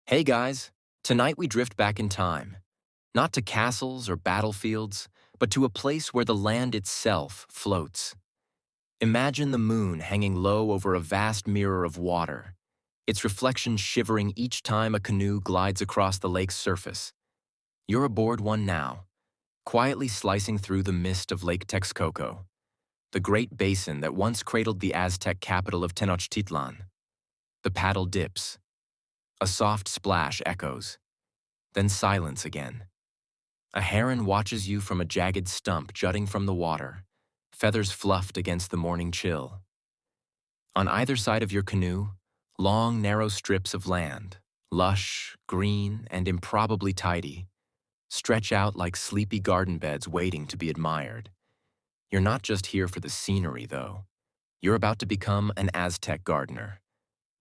Hey guys, tonight we drift back in time, not to castles or battlefields, but to a place where the land itself floats. Imagine the moon hanging low over a vast mirror of water, its reflection shivering each time a canoe glides across the lake's surface. You're aboard one now, quietly slicing through the mist of Lake Texcoco, the great basin that once cradled the Aztec capital of Tenochtitlan. The paddle dips. A soft splash echoes. Then silence again. A heron watches you from a jagged stump jutting from the water, feathers fluffed against the morning chill. On either side of your canoe, long, narrow strips of land, lush, green, and improbably tidy, stretch out like sleepy garden beds waiting to be admired. You're not just here for the scenery, though. You're about to become an Aztec gardener.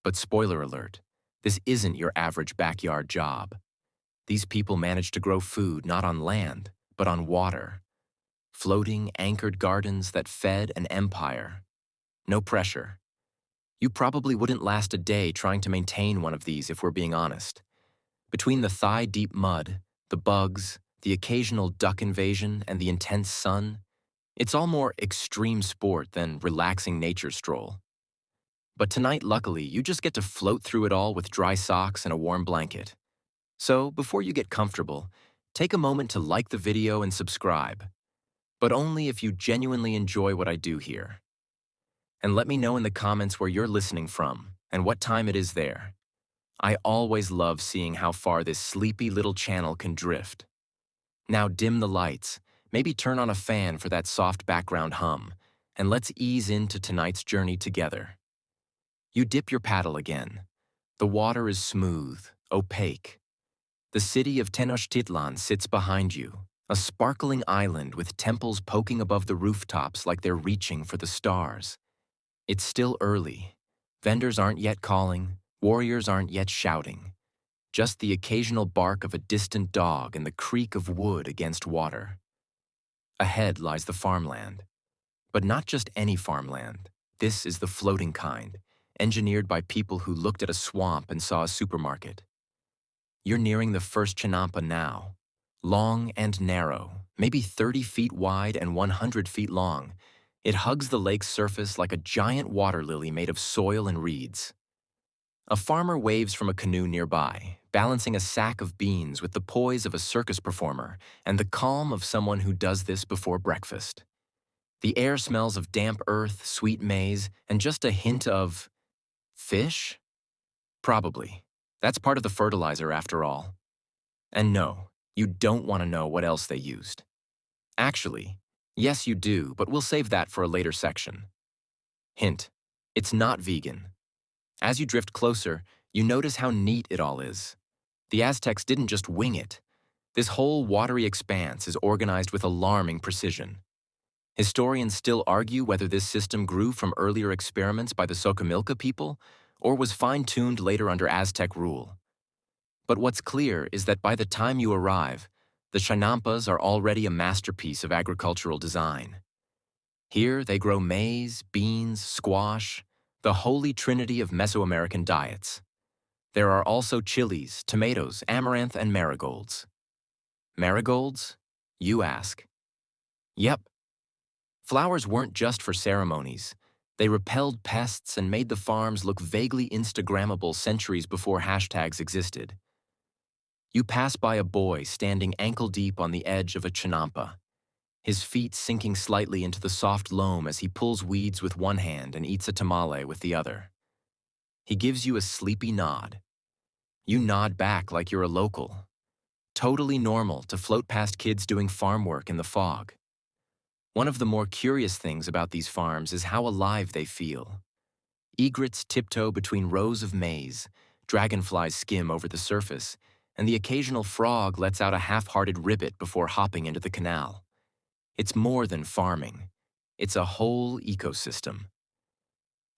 But spoiler alert, this isn't your average backyard job. These people managed to grow food not on land, but on water. Floating, anchored gardens that fed an empire. No pressure. You probably wouldn't last a day trying to maintain one of these if we're being honest. Between the thigh-deep mud, the bugs, the occasional duck invasion, and the intense sun, it's all more extreme sport than relaxing nature stroll. But tonight, luckily, you just get to float through it all with dry socks and a warm blanket. So, before you get comfortable, take a moment to like the video and subscribe, but only if you genuinely enjoy what I do here. And let me know in the comments where you're listening from and what time it is there. I always love seeing how far this sleepy little channel can drift. Now dim the lights, maybe turn on a fan for that soft background hum, and let's ease into tonight's journey together. You dip your paddle again. The water is smooth, opaque. The city of Tenochtitlan sits behind you, a sparkling island with temples poking above the rooftops like they're reaching for the stars. It's still early. Vendors aren't yet calling, warriors aren't yet shouting. Just the occasional bark of a distant dog and the creak of wood against water. Ahead lies the farmland. But not just any farmland. This is the floating kind, engineered by people who looked at a swamp and saw a supermarket. You're nearing the first chinampa now. Long and narrow, maybe 30 feet wide and 100 feet long, it hugs the lake's surface like a giant water lily made of soil and reeds. A farmer waves from a canoe nearby, balancing a sack of beans with the poise of a circus performer and the calm of someone who does this before breakfast. The air smells of damp earth, sweet maize, and just a hint of fish? Probably. That's part of the fertilizer after all. And no, you don't want to know what else they used. Actually, yes you do, but we'll save that for a later section. Hint, it's not vegan. As you drift closer, you notice how neat it all is. The Aztecs didn't just wing it. This whole watery expanse is organized with alarming precision. Historians still argue whether this system grew from earlier experiments by the Xochimilco people or was fine-tuned later under Aztec rule. But what's clear is that by the time you arrive, the chinampas are already a masterpiece of agricultural design. Here they grow maize, beans, squash, the holy trinity of Mesoamerican diets. There are also chilies, tomatoes, amaranth, and marigolds. Marigolds? You ask. Yep. Flowers weren't just for ceremonies. They repelled pests and made the farms look vaguely Instagrammable centuries before hashtags existed. You pass by a boy standing ankle-deep on the edge of a chinampa, his feet sinking slightly into the soft loam as he pulls weeds with one hand and eats a tamale with the other. He gives you a sleepy nod. You nod back like you're a local. Totally normal to float past kids doing farm work in the fog. One of the more curious things about these farms is how alive they feel. Egrets tiptoe between rows of maize, dragonflies skim over the surface, and the occasional frog lets out a half-hearted ribbit before hopping into the canal. It's more than farming. It's a whole ecosystem.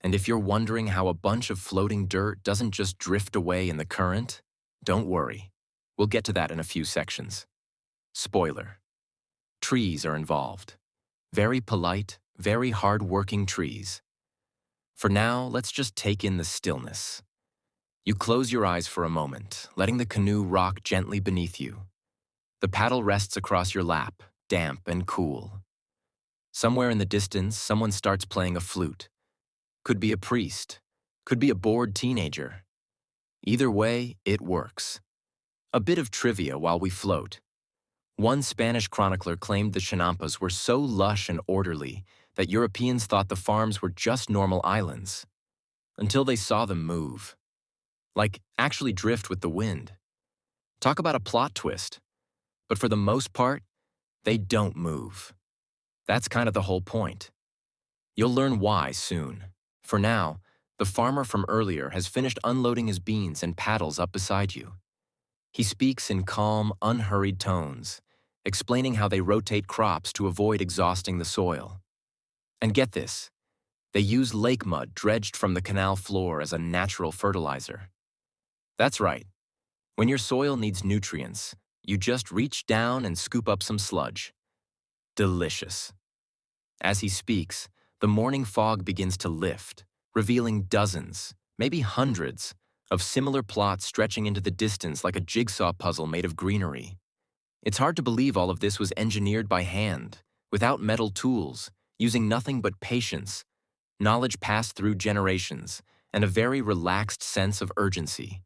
And if you're wondering how a bunch of floating dirt doesn't just drift away in the current, don't worry. We'll get to that in a few sections. Spoiler. Trees are involved. Very polite, very hard-working trees. For now, let's just take in the stillness. You close your eyes for a moment, letting the canoe rock gently beneath you. The paddle rests across your lap, damp and cool. Somewhere in the distance, someone starts playing a flute. Could be a priest, could be a bored teenager. Either way, it works. A bit of trivia while we float. One Spanish chronicler claimed the Chinampas were so lush and orderly that Europeans thought the farms were just normal islands, until they saw them move. Like, actually drift with the wind. Talk about a plot twist. But for the most part, they don't move. That's kind of the whole point. You'll learn why soon. For now, the farmer from earlier has finished unloading his beans and paddles up beside you. He speaks in calm, unhurried tones, explaining how they rotate crops to avoid exhausting the soil. And get this, they use lake mud dredged from the canal floor as a natural fertilizer. That's right. When your soil needs nutrients, you just reach down and scoop up some sludge. Delicious. As he speaks, the morning fog begins to lift, revealing dozens, maybe hundreds, of similar plots stretching into the distance like a jigsaw puzzle made of greenery. It's hard to believe all of this was engineered by hand, without metal tools, using nothing but patience, knowledge passed through generations, and a very relaxed sense of urgency.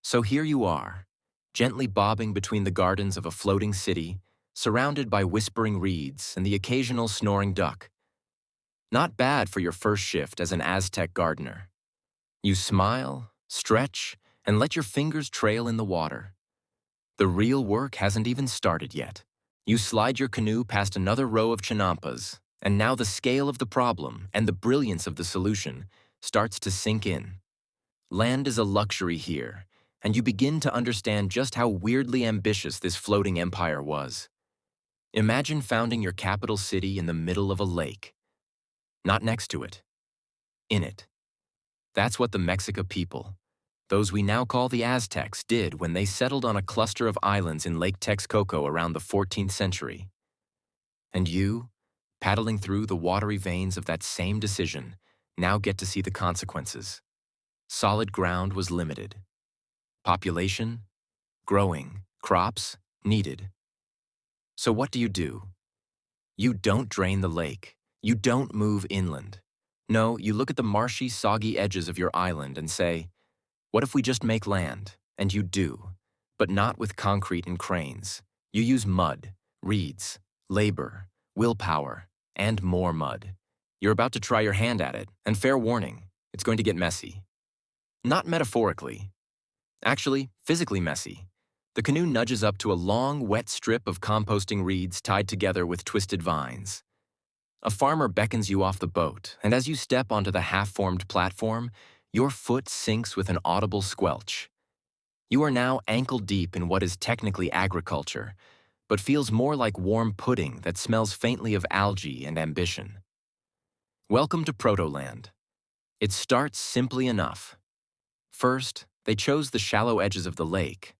So here you are, gently bobbing between the gardens of a floating city, surrounded by whispering reeds and the occasional snoring duck. Not bad for your first shift as an Aztec gardener. You smile, stretch, and let your fingers trail in the water. The real work hasn't even started yet. You slide your canoe past another row of chinampas, and now the scale of the problem and the brilliance of the solution starts to sink in. Land is a luxury here, and you begin to understand just how weirdly ambitious this floating empire was. Imagine founding your capital city in the middle of a lake. Not next to it. In it. That's what the Mexica people, those we now call the Aztecs, did when they settled on a cluster of islands in Lake Texcoco around the 14th century. And you, paddling through the watery veins of that same decision, now get to see the consequences. Solid ground was limited. Population, growing, crops, needed. So what do? You don't drain the lake. You don't move inland. No, you look at the marshy, soggy edges of your island and say, what if we just make land? And you do, but not with concrete and cranes. You use mud, reeds, labor, willpower, and more mud. You're about to try your hand at it, and fair warning, it's going to get messy. Not metaphorically. Actually, physically messy. The canoe nudges up to a long, wet strip of composting reeds tied together with twisted vines. A farmer beckons you off the boat, and as you step onto the half-formed platform, your foot sinks with an audible squelch. You are now ankle-deep in what is technically agriculture, but feels more like warm pudding that smells faintly of algae and ambition. Welcome to Protoland. It starts simply enough. First, they chose the shallow edges of the lake,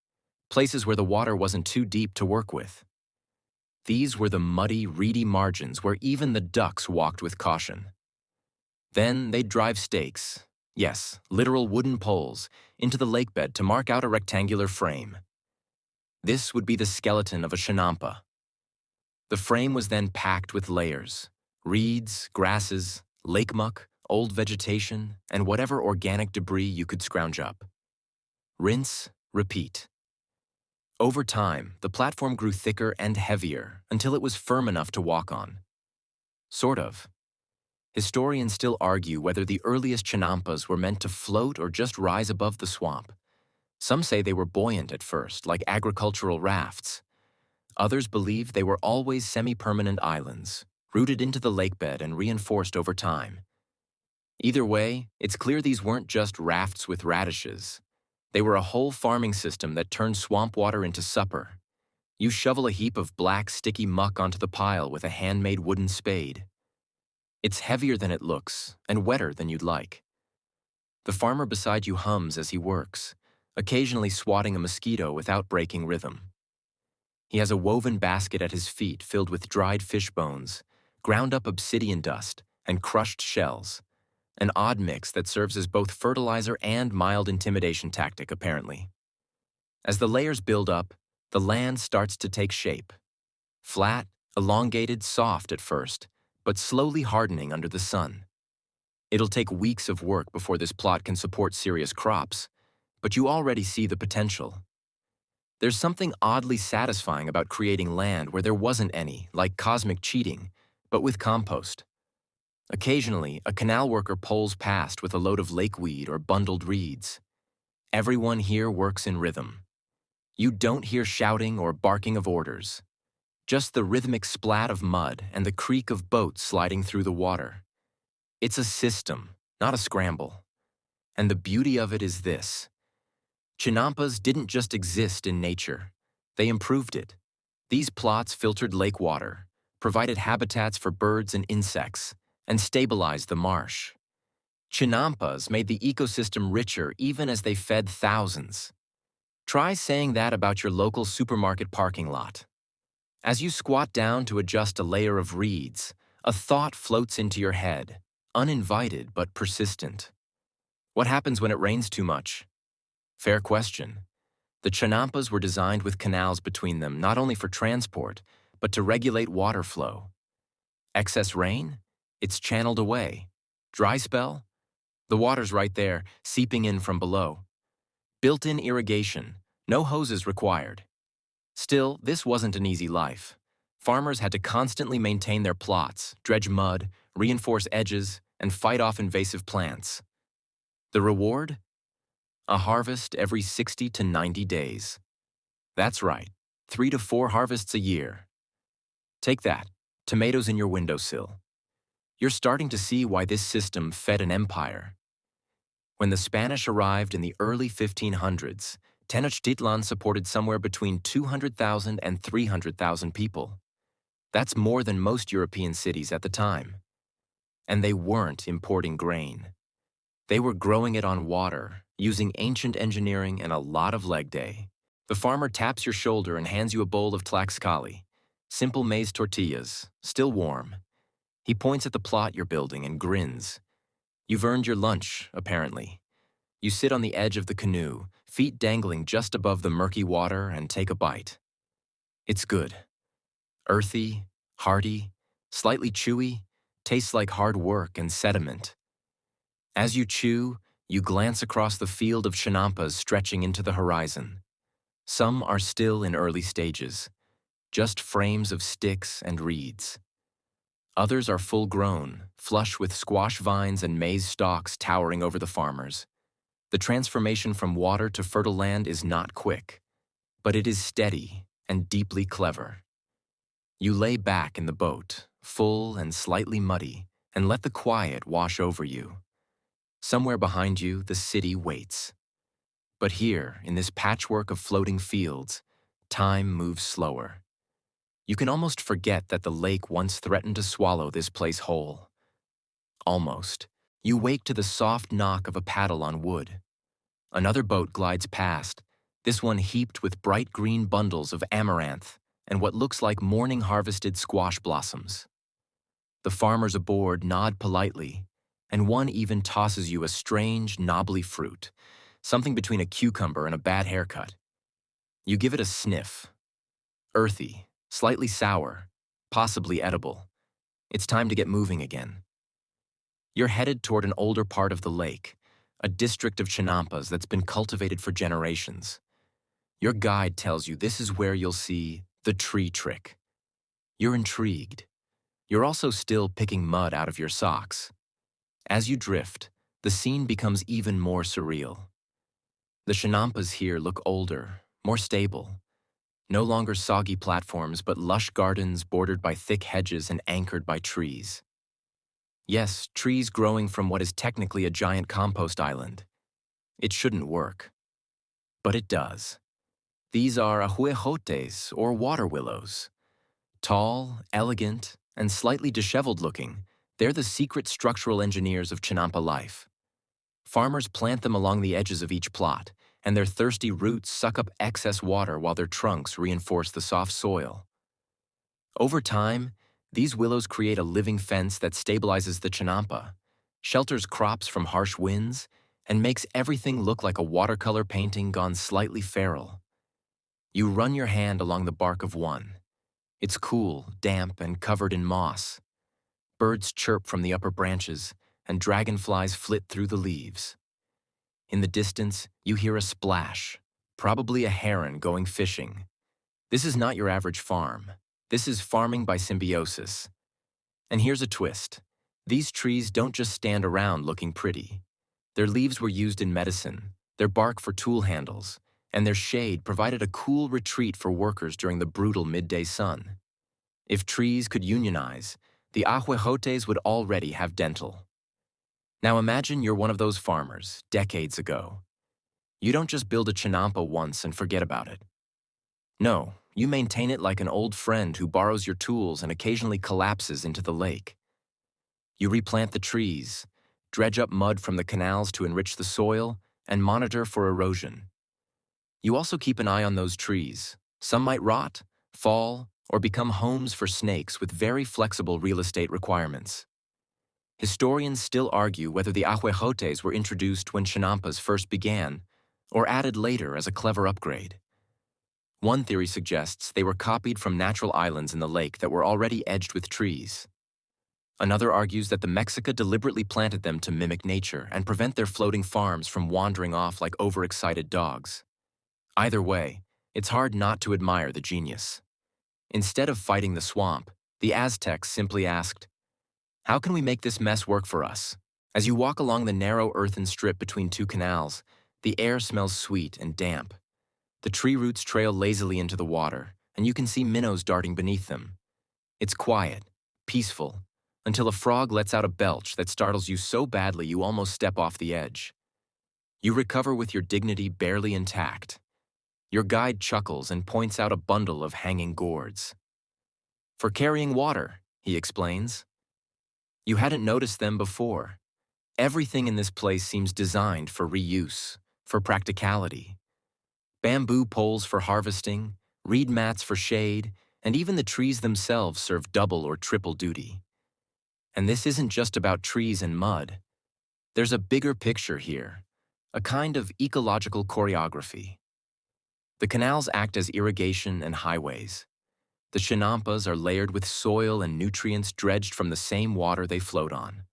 places where the water wasn't too deep to work with. These were the muddy, reedy margins where even the ducks walked with caution. Then they'd drive stakes, yes, literal wooden poles, into the lakebed to mark out a rectangular frame. This would be the skeleton of a chinampa. The frame was then packed with layers, reeds, grasses, lake muck, old vegetation, and whatever organic debris you could scrounge up. Rinse, repeat. Over time, the platform grew thicker and heavier until it was firm enough to walk on. Sort of. Historians still argue whether the earliest chinampas were meant to float or just rise above the swamp. Some say they were buoyant at first, like agricultural rafts. Others believe they were always semi-permanent islands, rooted into the lakebed and reinforced over time. Either way, it's clear these weren't just rafts with radishes. They were a whole farming system that turned swamp water into supper. You shovel a heap of black, sticky muck onto the pile with a handmade wooden spade. It's heavier than it looks, and wetter than you'd like. The farmer beside you hums as he works, occasionally swatting a mosquito without breaking rhythm. He has a woven basket at his feet filled with dried fish bones, ground up obsidian dust, and crushed shells. An odd mix that serves as both fertilizer and mild intimidation tactic, apparently. As the layers build up, the land starts to take shape. Flat, elongated, soft at first, but slowly hardening under the sun. It'll take weeks of work before this plot can support serious crops, but you already see the potential. There's something oddly satisfying about creating land where there wasn't any, like cosmic cheating, but with compost. Occasionally, a canal worker poles past with a load of lakeweed or bundled reeds. Everyone here works in rhythm. You don't hear shouting or barking of orders, just the rhythmic splat of mud and the creak of boats sliding through the water. It's a system, not a scramble. And the beauty of it is this. Chinampas didn't just exist in nature. They improved it. These plots filtered lake water, provided habitats for birds and insects, and stabilized the marsh. Chinampas made the ecosystem richer even as they fed thousands. Try saying that about your local supermarket parking lot. As you squat down to adjust a layer of reeds, a thought floats into your head, uninvited but persistent. What happens when it rains too much? Fair question. The Chinampas were designed with canals between them not only for transport, but to regulate water flow. Excess rain? It's channeled away. Dry spell? The water's right there, seeping in from below. Built-in irrigation, no hoses required. Still, this wasn't an easy life. Farmers had to constantly maintain their plots, dredge mud, reinforce edges, and fight off invasive plants. The reward? A harvest every 60 to 90 days. That's right, 3 to 4 harvests a year. Take that, tomatoes in your windowsill. You're starting to see why this system fed an empire. When the Spanish arrived in the early 1500s, Tenochtitlan supported somewhere between 200,000 and 300,000 people. That's more than most European cities at the time. And they weren't importing grain. They were growing it on water, using ancient engineering and a lot of leg day. The farmer taps your shoulder and hands you a bowl of tlaxcali, simple maize tortillas, still warm. He points at the plot you're building and grins. You've earned your lunch, apparently. You sit on the edge of the canoe, feet dangling just above the murky water, and take a bite. It's good. Earthy, hearty, slightly chewy, tastes like hard work and sediment. As you chew, you glance across the field of chinampas stretching into the horizon. Some are still in early stages, just frames of sticks and reeds. Others are full-grown, flush with squash vines and maize stalks towering over the farmers. The transformation from water to fertile land is not quick, but it is steady and deeply clever. You lay back in the boat, full and slightly muddy, and let the quiet wash over you. Somewhere behind you, the city waits. But here, in this patchwork of floating fields, time moves slower. You can almost forget that the lake once threatened to swallow this place whole. Almost. You wake to the soft knock of a paddle on wood. Another boat glides past, this one heaped with bright green bundles of amaranth and what looks like morning-harvested squash blossoms. The farmers aboard nod politely, and one even tosses you a strange, knobbly fruit, something between a cucumber and a bad haircut. You give it a sniff. Earthy, slightly sour, possibly edible. It's time to get moving again. You're headed toward an older part of the lake, a district of chinampas that's been cultivated for generations. Your guide tells you this is where you'll see the tree trick. You're intrigued. You're also still picking mud out of your socks. As you drift, the scene becomes even more surreal. The chinampas here look older, more stable. No longer soggy platforms, but lush gardens bordered by thick hedges and anchored by trees. Yes, trees growing from what is technically a giant compost island. It shouldn't work. But it does. These are ahuejotes, or water willows. Tall, elegant, and slightly disheveled looking, they're the secret structural engineers of Chinampa life. Farmers plant them along the edges of each plot, and their thirsty roots suck up excess water while their trunks reinforce the soft soil. Over time, these willows create a living fence that stabilizes the Chinampa, shelters crops from harsh winds, and makes everything look like a watercolor painting gone slightly feral. You run your hand along the bark of one. It's cool, damp, and covered in moss. Birds chirp from the upper branches, and dragonflies flit through the leaves. In the distance, you hear a splash, probably a heron going fishing. This is not your average farm. This is farming by symbiosis. And here's a twist. These trees don't just stand around looking pretty. Their leaves were used in medicine, their bark for tool handles, and their shade provided a cool retreat for workers during the brutal midday sun. If trees could unionize, the Ahuejotes would already have dental. Now imagine you're one of those farmers, decades ago. You don't just build a chinampa once and forget about it. No, you maintain it like an old friend who borrows your tools and occasionally collapses into the lake. You replant the trees, dredge up mud from the canals to enrich the soil, and monitor for erosion. You also keep an eye on those trees. Some might rot, fall, or become homes for snakes with very flexible real estate requirements. Historians still argue whether the Ahuejotes were introduced when chinampas first began, or added later as a clever upgrade. One theory suggests they were copied from natural islands in the lake that were already edged with trees. Another argues that the Mexica deliberately planted them to mimic nature and prevent their floating farms from wandering off like overexcited dogs. Either way, it's hard not to admire the genius. Instead of fighting the swamp, the Aztecs simply asked, "How can we make this mess work for us?" As you walk along the narrow earthen strip between two canals, the air smells sweet and damp. The tree roots trail lazily into the water, and you can see minnows darting beneath them. It's quiet, peaceful, until a frog lets out a belch that startles you so badly you almost step off the edge. You recover with your dignity barely intact. Your guide chuckles and points out a bundle of hanging gourds. "For carrying water," he explains. You hadn't noticed them before. Everything in this place seems designed for reuse, for practicality. Bamboo poles for harvesting, reed mats for shade, and even the trees themselves serve double or triple duty. And this isn't just about trees and mud. There's a bigger picture here, a kind of ecological choreography. The canals act as irrigation and highways. The chinampas are layered with soil and nutrients dredged from the same water they float on.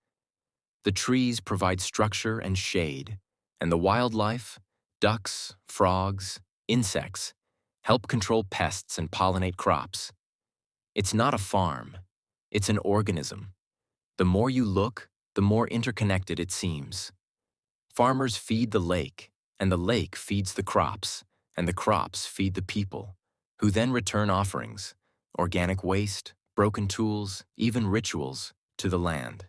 The trees provide structure and shade, and the wildlife, ducks, frogs, insects, help control pests and pollinate crops. It's not a farm, it's an organism. The more you look, the more interconnected it seems. Farmers feed the lake, and the lake feeds the crops, and the crops feed the people, who then return offerings, organic waste, broken tools, even rituals, to the land.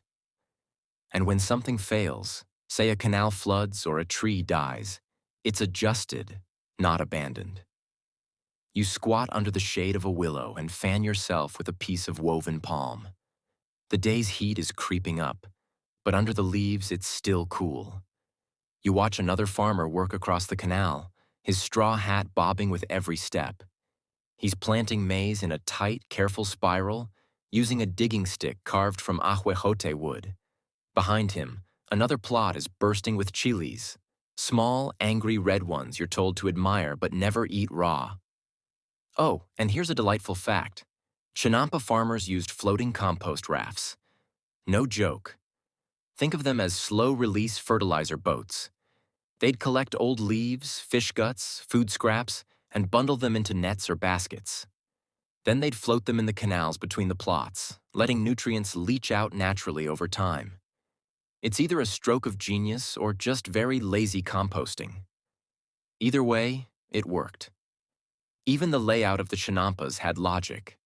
And when something fails, say a canal floods or a tree dies, it's adjusted, not abandoned. You squat under the shade of a willow and fan yourself with a piece of woven palm. The day's heat is creeping up, but under the leaves it's still cool. You watch another farmer work across the canal, his straw hat bobbing with every step. He's planting maize in a tight, careful spiral, using a digging stick carved from ahuejote wood. Behind him, another plot is bursting with chilies, small, angry red ones you're told to admire but never eat raw. Oh, and here's a delightful fact. Chinampa farmers used floating compost rafts. No joke. Think of them as slow-release fertilizer boats. They'd collect old leaves, fish guts, food scraps, and bundle them into nets or baskets. Then they'd float them in the canals between the plots, letting nutrients leach out naturally over time. It's either a stroke of genius or just very lazy composting. Either way, it worked. Even the layout of the chinampas had logic.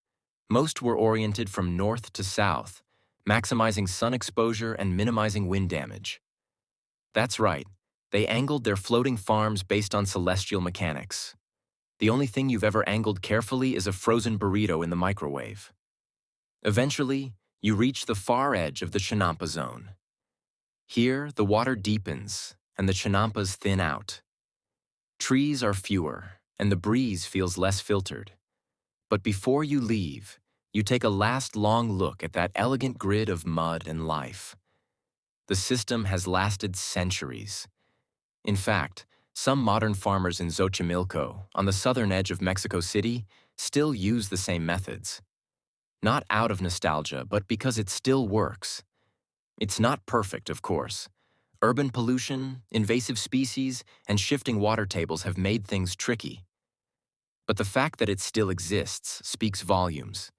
Most were oriented from north to south, maximizing sun exposure and minimizing wind damage. That's right, they angled their floating farms based on celestial mechanics. The only thing you've ever angled carefully is a frozen burrito in the microwave. Eventually, you reach the far edge of the chinampa zone. Here, the water deepens, and the chinampas thin out. Trees are fewer, and the breeze feels less filtered. But before you leave, you take a last long look at that elegant grid of mud and life. The system has lasted centuries. In fact, some modern farmers in Xochimilco, on the southern edge of Mexico City, still use the same methods. Not out of nostalgia, but because it still works. It's not perfect, of course. Urban pollution, invasive species, and shifting water tables have made things tricky. But the fact that it still exists speaks volumes.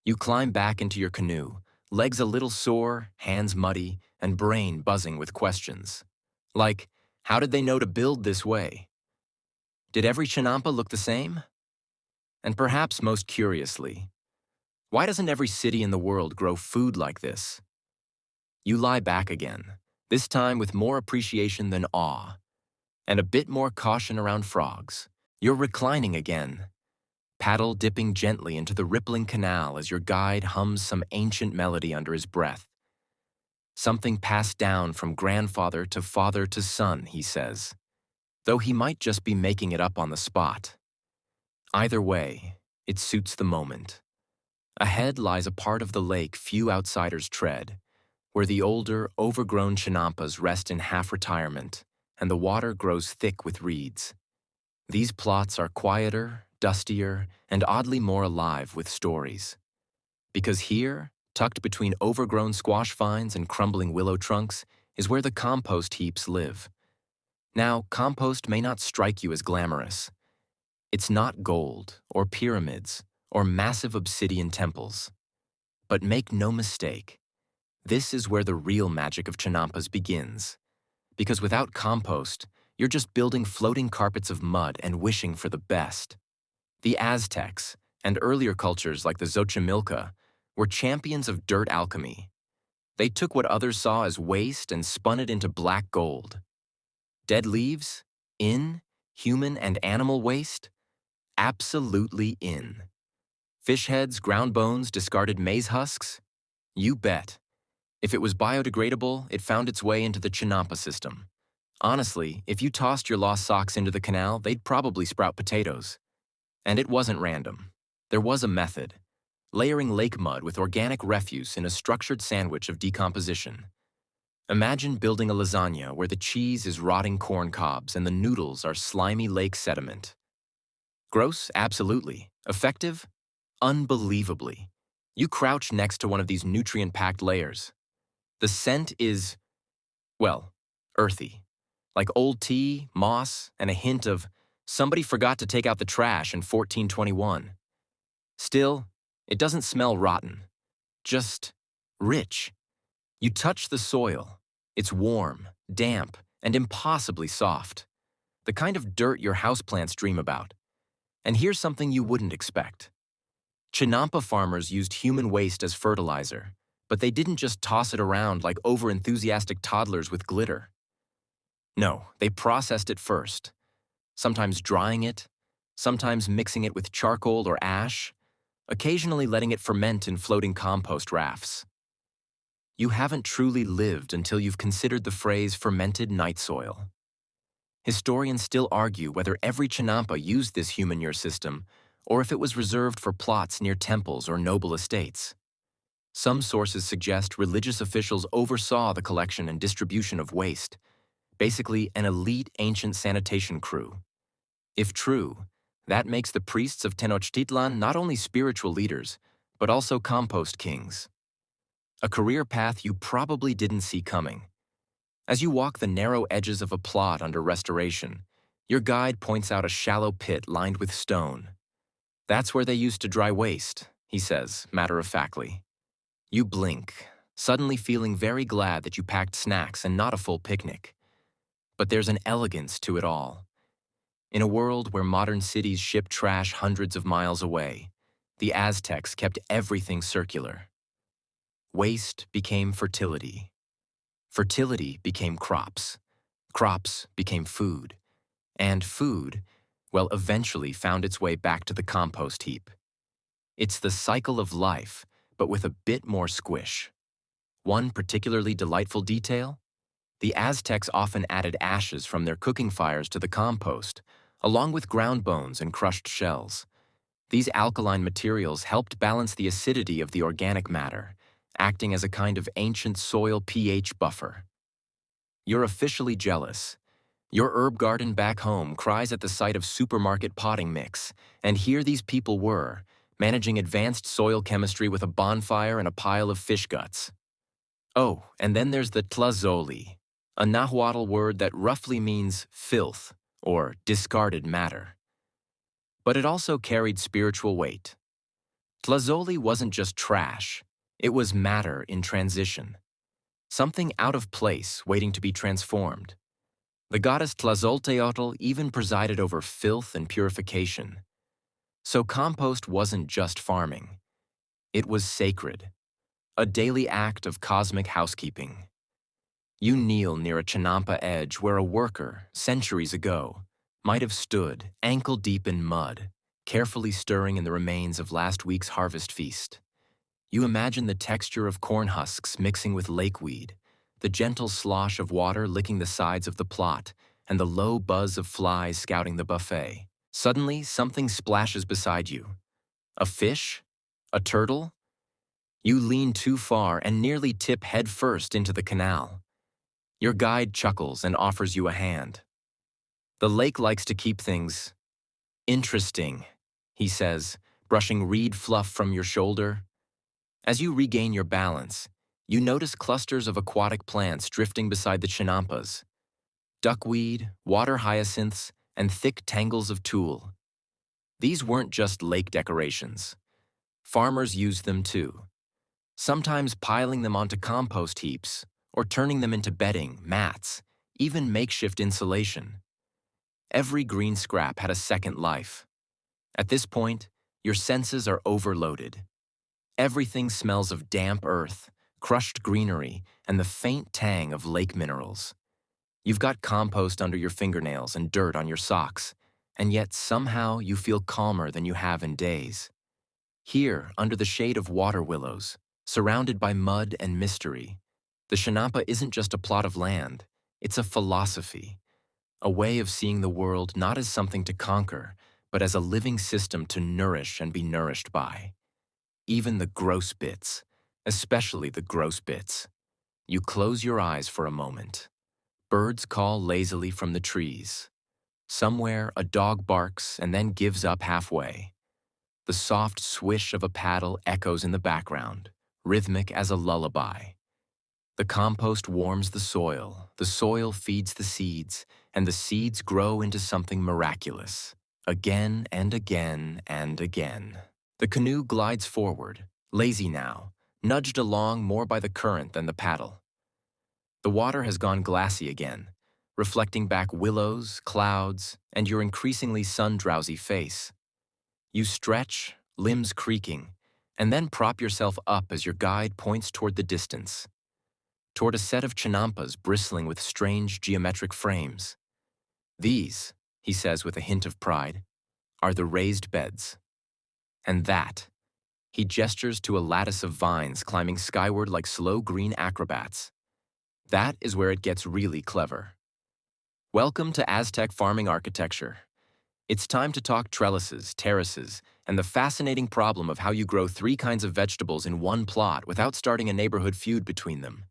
You climb back into your canoe, legs a little sore, hands muddy, and brain buzzing with questions. Like, how did they know to build this way? Did every chinampa look the same? And perhaps most curiously, why doesn't every city in the world grow food like this? You lie back again, this time with more appreciation than awe, and a bit more caution around frogs. You're reclining again, paddle dipping gently into the rippling canal as your guide hums some ancient melody under his breath. Something passed down from grandfather to son, he says, though he might just be making it up on the spot. Either way, it suits the moment. Ahead lies a part of the lake few outsiders tread, where the older, overgrown chinampas rest in half-retirement, and the water grows thick with reeds. These plots are quieter, dustier, and oddly more alive with stories. Because here, tucked between overgrown squash vines and crumbling willow trunks, is where the compost heaps live. Now, compost may not strike you as glamorous. It's not gold, or pyramids, or massive obsidian temples. But make no mistake, this is where the real magic of chinampas begins. Because without compost, you're just building floating carpets of mud and wishing for the best. The Aztecs, and earlier cultures like the Xochimilco, were champions of dirt alchemy. They took what others saw as waste and spun it into black gold. Dead leaves? In? Human and animal waste? Absolutely in. Fish heads, ground bones, discarded maize husks? You bet. If it was biodegradable, it found its way into the chinampa system. Honestly, if you tossed your lost socks into the canal, they'd probably sprout potatoes. And it wasn't random. There was a method. Layering lake mud with organic refuse in a structured sandwich of decomposition. Imagine building a lasagna where the cheese is rotting corn cobs and the noodles are slimy lake sediment. Gross? Absolutely. Effective? Unbelievably. You crouch next to one of these nutrient-packed layers. The scent is, well, earthy. Like old tea, moss, and a hint of somebody forgot to take out the trash in 1421. Still, it doesn't smell rotten. Just rich. You touch the soil. It's warm, damp, and impossibly soft. The kind of dirt your houseplants dream about. And here's something you wouldn't expect. Chinampa farmers used human waste as fertilizer, but they didn't just toss it around like over-enthusiastic toddlers with glitter. No, they processed it first, sometimes drying it, sometimes mixing it with charcoal or ash, occasionally letting it ferment in floating compost rafts. You haven't truly lived until you've considered the phrase fermented night soil. Historians still argue whether every chinampa used this human-ure system or if it was reserved for plots near temples or noble estates. Some sources suggest religious officials oversaw the collection and distribution of waste, basically an elite ancient sanitation crew. If true, that makes the priests of Tenochtitlan not only spiritual leaders, but also compost kings. A career path you probably didn't see coming. As you walk the narrow edges of a plot under restoration, your guide points out a shallow pit lined with stone. That's where they used to dry waste, he says, matter-of-factly. You blink, suddenly feeling very glad that you packed snacks and not a full picnic. But there's an elegance to it all. In a world where modern cities ship trash hundreds of miles away, the Aztecs kept everything circular. Waste became fertility. Fertility became crops. Crops became food. And food, well, eventually found its way back to the compost heap. It's the cycle of life, but with a bit more squish. One particularly delightful detail? The Aztecs often added ashes from their cooking fires to the compost, along with ground bones and crushed shells. These alkaline materials helped balance the acidity of the organic matter, acting as a kind of ancient soil pH buffer. You're officially jealous. Your herb garden back home cries at the sight of supermarket potting mix, and here these people were, managing advanced soil chemistry with a bonfire and a pile of fish guts. Oh, and then there's the tlazoli, a Nahuatl word that roughly means filth or discarded matter. But it also carried spiritual weight. Tlazoli wasn't just trash, it was matter in transition, something out of place waiting to be transformed. The goddess Tlazolteotl even presided over filth and purification. So compost wasn't just farming. It was sacred, a daily act of cosmic housekeeping. You kneel near a chinampa edge where a worker, centuries ago, might have stood, ankle-deep in mud, carefully stirring in the remains of last week's harvest feast. You imagine the texture of corn husks mixing with lakeweed, the gentle slosh of water licking the sides of the plot, and the low buzz of flies scouting the buffet. Suddenly, something splashes beside you. A fish? A turtle? You lean too far and nearly tip headfirst into the canal. Your guide chuckles and offers you a hand. The lake likes to keep things interesting, he says, brushing reed fluff from your shoulder. As you regain your balance, you notice clusters of aquatic plants drifting beside the chinampas. Duckweed, water hyacinths, and thick tangles of tulle. These weren't just lake decorations. Farmers used them too, sometimes piling them onto compost heaps or turning them into bedding, mats, even makeshift insulation. Every green scrap had a second life. At this point, your senses are overloaded. Everything smells of damp earth, crushed greenery, and the faint tang of lake minerals. You've got compost under your fingernails and dirt on your socks, and yet somehow you feel calmer than you have in days. Here, under the shade of water willows, surrounded by mud and mystery, the Chinampa isn't just a plot of land, it's a philosophy, a way of seeing the world not as something to conquer, but as a living system to nourish and be nourished by. Even the gross bits, especially the gross bits. You close your eyes for a moment. Birds call lazily from the trees. Somewhere, a dog barks and then gives up halfway. The soft swish of a paddle echoes in the background, rhythmic as a lullaby. The compost warms the soil feeds the seeds, and the seeds grow into something miraculous. Again and again and again. The canoe glides forward, lazy now, nudged along more by the current than the paddle. The water has gone glassy again, reflecting back willows, clouds, and your increasingly sun-drowsy face. You stretch, limbs creaking, and then prop yourself up as your guide points toward the distance, toward a set of chinampas bristling with strange geometric frames. These, he says with a hint of pride, are the raised beds. And that, he gestures to a lattice of vines climbing skyward like slow green acrobats. That is where it gets really clever. Welcome to Aztec farming architecture. It's time to talk trellises, terraces, and the fascinating problem of how you grow 3 kinds of vegetables in one plot without starting a neighborhood feud between them.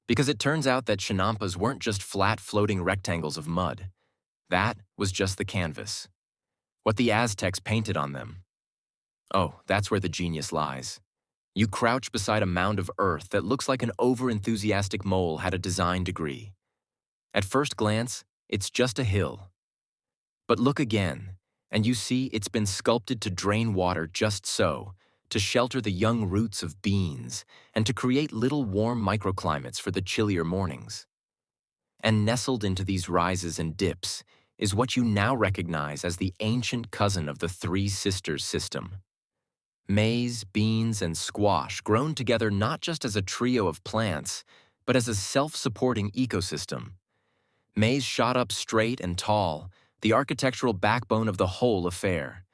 Because it turns out that chinampas weren't just flat, floating rectangles of mud. That was just the canvas. What the Aztecs painted on them. Oh, that's where the genius lies. You crouch beside a mound of earth that looks like an over-enthusiastic mole had a design degree. At first glance, it's just a hill. But look again, and you see it's been sculpted to drain water just so, to shelter the young roots of beans, and to create little warm microclimates for the chillier mornings. And nestled into these rises and dips is what you now recognize as the ancient cousin of the 3 sisters system. Maize, beans, and squash grown together not just as a trio of plants, but as a self-supporting ecosystem. Maize shot up straight and tall, the architectural backbone of the whole affair.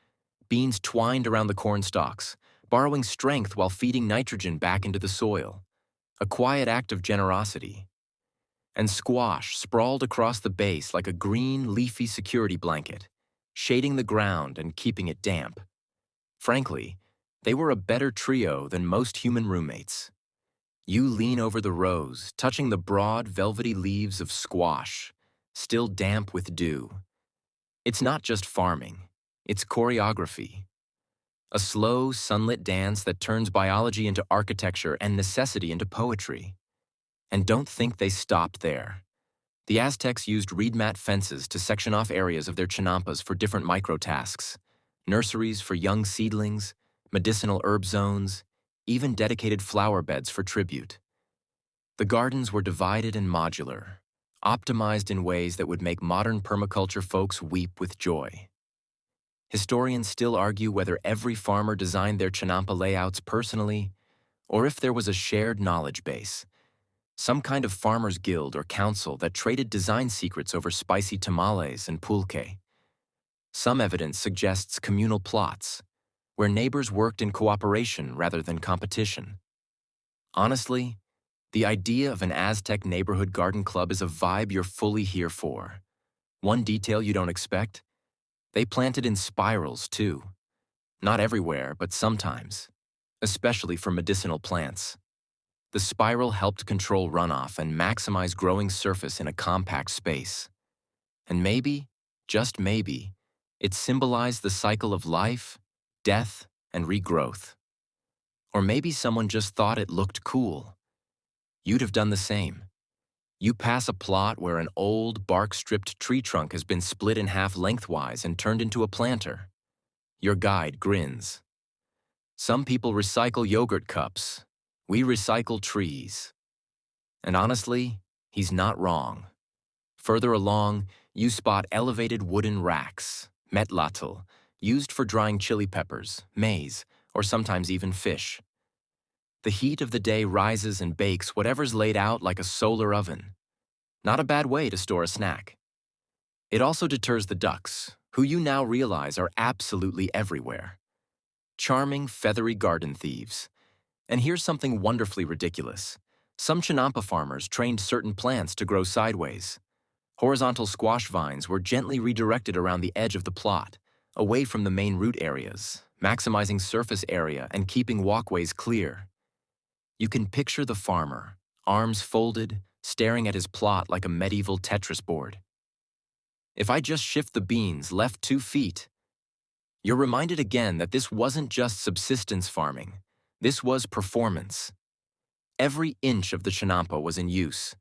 Beans twined around the corn stalks, borrowing strength while feeding nitrogen back into the soil. A quiet act of generosity. And squash sprawled across the base like a green, leafy security blanket, shading the ground and keeping it damp. Frankly, they were a better trio than most human roommates. You lean over the rows, touching the broad, velvety leaves of squash, still damp with dew. It's not just farming, it's choreography. A slow, sunlit dance that turns biology into architecture and necessity into poetry. And don't think they stopped there. The Aztecs used reed mat fences to section off areas of their chinampas for different microtasks, nurseries for young seedlings, medicinal herb zones, even dedicated flower beds for tribute. The gardens were divided and modular, optimized in ways that would make modern permaculture folks weep with joy. Historians still argue whether every farmer designed their chinampa layouts personally, or if there was a shared knowledge base, some kind of farmers' guild or council that traded design secrets over spicy tamales and pulque. Some evidence suggests communal plots, where neighbors worked in cooperation rather than competition. Honestly, the idea of an Aztec neighborhood garden club is a vibe you're fully here for. One detail you don't expect? They planted in spirals, too. Not everywhere, but sometimes, especially for medicinal plants. The spiral helped control runoff and maximize growing surface in a compact space. And maybe, just maybe, it symbolized the cycle of life, death, and regrowth. Or maybe someone just thought it looked cool. You'd have done the same. You pass a plot where an old, bark-stripped tree trunk has been split in half lengthwise and turned into a planter. Your guide grins. Some people recycle yogurt cups. We recycle trees. And honestly, he's not wrong. Further along, you spot elevated wooden racks, metlatl, used for drying chili peppers, maize, or sometimes even fish. The heat of the day rises and bakes whatever's laid out like a solar oven. Not a bad way to store a snack. It also deters the ducks, who you now realize are absolutely everywhere. Charming, feathery garden thieves. And here's something wonderfully ridiculous. Some chinampa farmers trained certain plants to grow sideways. Horizontal squash vines were gently redirected around the edge of the plot, away from the main root areas, maximizing surface area and keeping walkways clear. You can picture the farmer, arms folded, staring at his plot like a medieval Tetris board. If I just shift the beans left 2 feet, you're reminded again that this wasn't just subsistence farming. This was performance. Every inch of the chinampa was in use.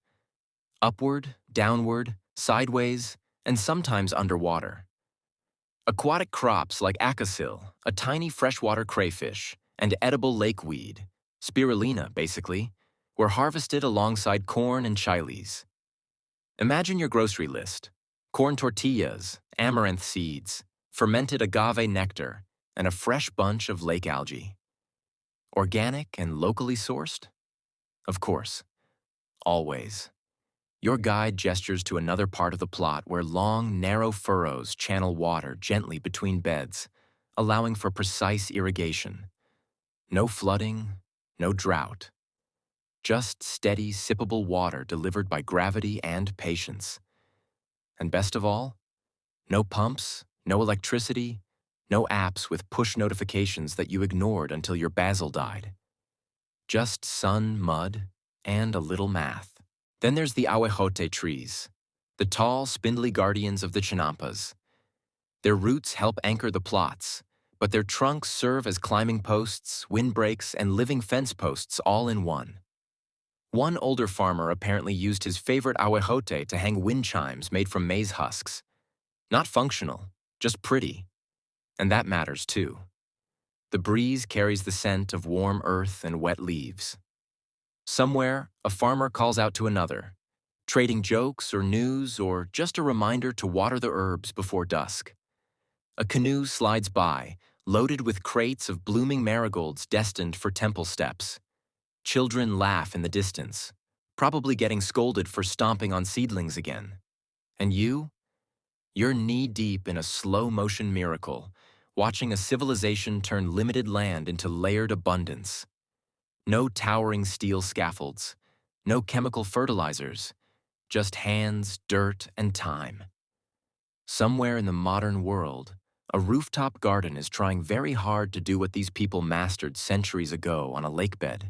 Upward, downward, sideways, and sometimes underwater. Aquatic crops like acasil, a tiny freshwater crayfish, and edible lakeweed, spirulina basically, were harvested alongside corn and chiles. Imagine your grocery list: corn tortillas, amaranth seeds, fermented agave nectar, and a fresh bunch of lake algae. Organic and locally sourced? Of course. Always. Your guide gestures to another part of the plot where long, narrow furrows channel water gently between beds, allowing for precise irrigation. No flooding, no drought. Just steady, sippable water delivered by gravity and patience. And best of all, no pumps, no electricity, no apps with push notifications that you ignored until your basil died. Just sun, mud, and a little math. Then there's the ahuejote trees, the tall, spindly guardians of the chinampas. Their roots help anchor the plots, but their trunks serve as climbing posts, windbreaks, and living fence posts all in one. One older farmer apparently used his favorite ahuejote to hang wind chimes made from maize husks. Not functional, just pretty. And that matters too. The breeze carries the scent of warm earth and wet leaves. Somewhere, a farmer calls out to another, trading jokes or news or just a reminder to water the herbs before dusk. A canoe slides by, loaded with crates of blooming marigolds destined for temple steps. Children laugh in the distance, probably getting scolded for stomping on seedlings again. And you're knee-deep in a slow-motion miracle, watching a civilization turn limited land into layered abundance. No towering steel scaffolds, no chemical fertilizers, just hands, dirt, and time. Somewhere in the modern world, a rooftop garden is trying very hard to do what these people mastered centuries ago on a lakebed.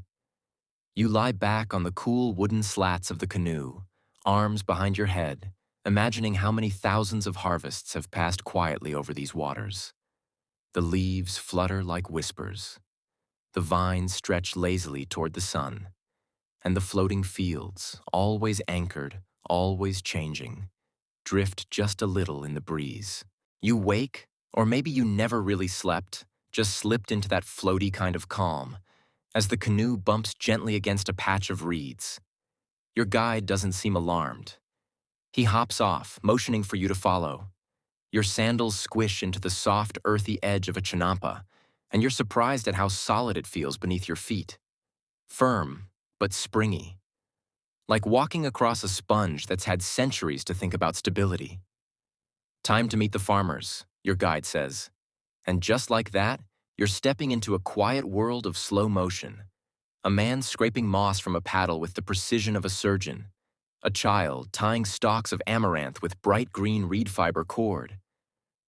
You lie back on the cool wooden slats of the canoe, arms behind your head, imagining how many thousands of harvests have passed quietly over these waters. The leaves flutter like whispers. The vines stretch lazily toward the sun, and the floating fields, always anchored, always changing, drift just a little in the breeze. You wake, or maybe you never really slept, just slipped into that floaty kind of calm, as the canoe bumps gently against a patch of reeds. Your guide doesn't seem alarmed. He hops off, motioning for you to follow. Your sandals squish into the soft, earthy edge of a chinampa, and you're surprised at how solid it feels beneath your feet. Firm, but springy. Like walking across a sponge that's had centuries to think about stability. Time to meet the farmers, your guide says. And just like that, you're stepping into a quiet world of slow motion. A man scraping moss from a paddle with the precision of a surgeon. A child tying stalks of amaranth with bright green reed fiber cord.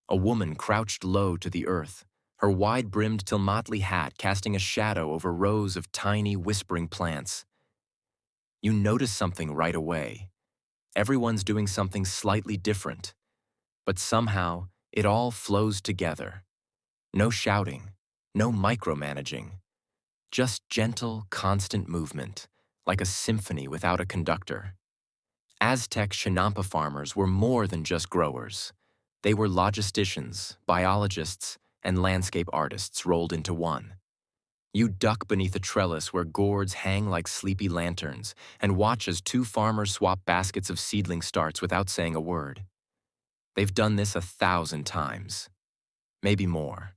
A woman crouched low to the earth, her wide-brimmed tilmatli hat casting a shadow over rows of tiny, whispering plants. You notice something right away. Everyone's doing something slightly different, but somehow it all flows together. No shouting, no micromanaging, just gentle, constant movement, like a symphony without a conductor. Aztec chinampa farmers were more than just growers. They were logisticians, biologists, and landscape artists rolled into one. You duck beneath a trellis where gourds hang like sleepy lanterns and watch as two farmers swap baskets of seedling starts without saying a word. They've done this 1,000 times, maybe more.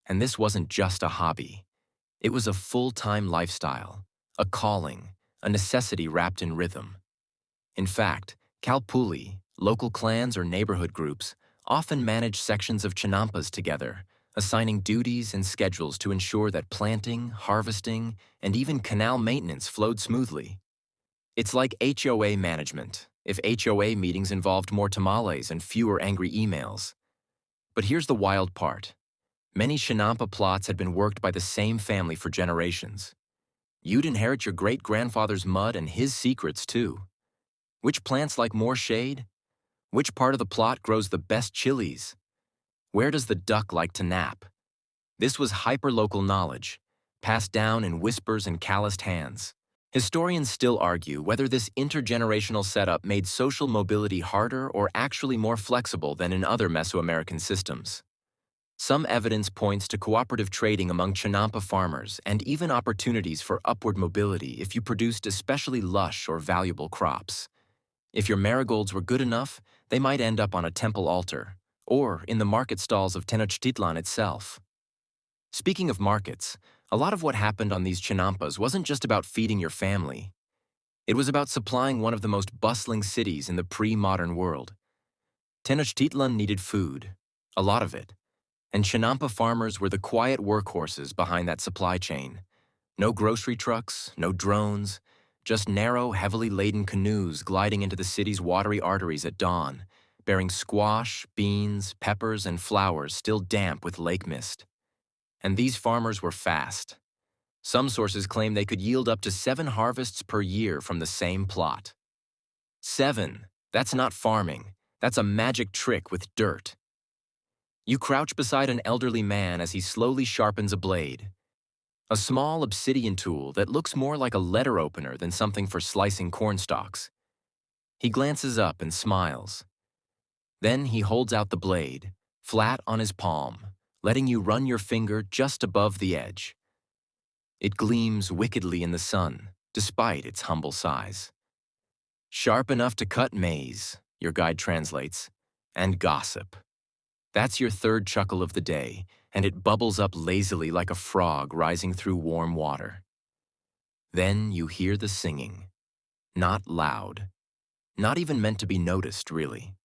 And this wasn't just a hobby. It was a full-time lifestyle, a calling, a necessity wrapped in rhythm. In fact, Kalpuli, local clans or neighborhood groups, often manage sections of chinampas together, assigning duties and schedules to ensure that planting, harvesting, and even canal maintenance flowed smoothly. It's like HOA management, if HOA meetings involved more tamales and fewer angry emails. But here's the wild part. Many chinampa plots had been worked by the same family for generations. You'd inherit your great-grandfather's mud and his secrets, too. Which plants like more shade? Which part of the plot grows the best chilies? Where does the duck like to nap? This was hyper-local knowledge, passed down in whispers and calloused hands. Historians still argue whether this intergenerational setup made social mobility harder or actually more flexible than in other Mesoamerican systems. Some evidence points to cooperative trading among chinampa farmers and even opportunities for upward mobility if you produced especially lush or valuable crops. If your marigolds were good enough, they might end up on a temple altar, or in the market stalls of Tenochtitlan itself. Speaking of markets, a lot of what happened on these chinampas wasn't just about feeding your family. It was about supplying one of the most bustling cities in the pre-modern world. Tenochtitlan needed food, a lot of it, and chinampa farmers were the quiet workhorses behind that supply chain. No grocery trucks, no drones, just narrow, heavily laden canoes gliding into the city's watery arteries at dawn, bearing squash, beans, peppers, and flowers still damp with lake mist. And these farmers were fast. Some sources claim they could yield up to 7 harvests per year from the same plot. 7. That's not farming. That's a magic trick with dirt. You crouch beside an elderly man as he slowly sharpens a blade. A small obsidian tool that looks more like a letter opener than something for slicing cornstalks. He glances up and smiles. Then he holds out the blade, flat on his palm, letting you run your finger just above the edge. It gleams wickedly in the sun, despite its humble size. Sharp enough to cut maize, your guide translates, and gossip. That's your third chuckle of the day, and it bubbles up lazily like a frog rising through warm water. Then you hear the singing. Not loud. Not even meant to be noticed, really.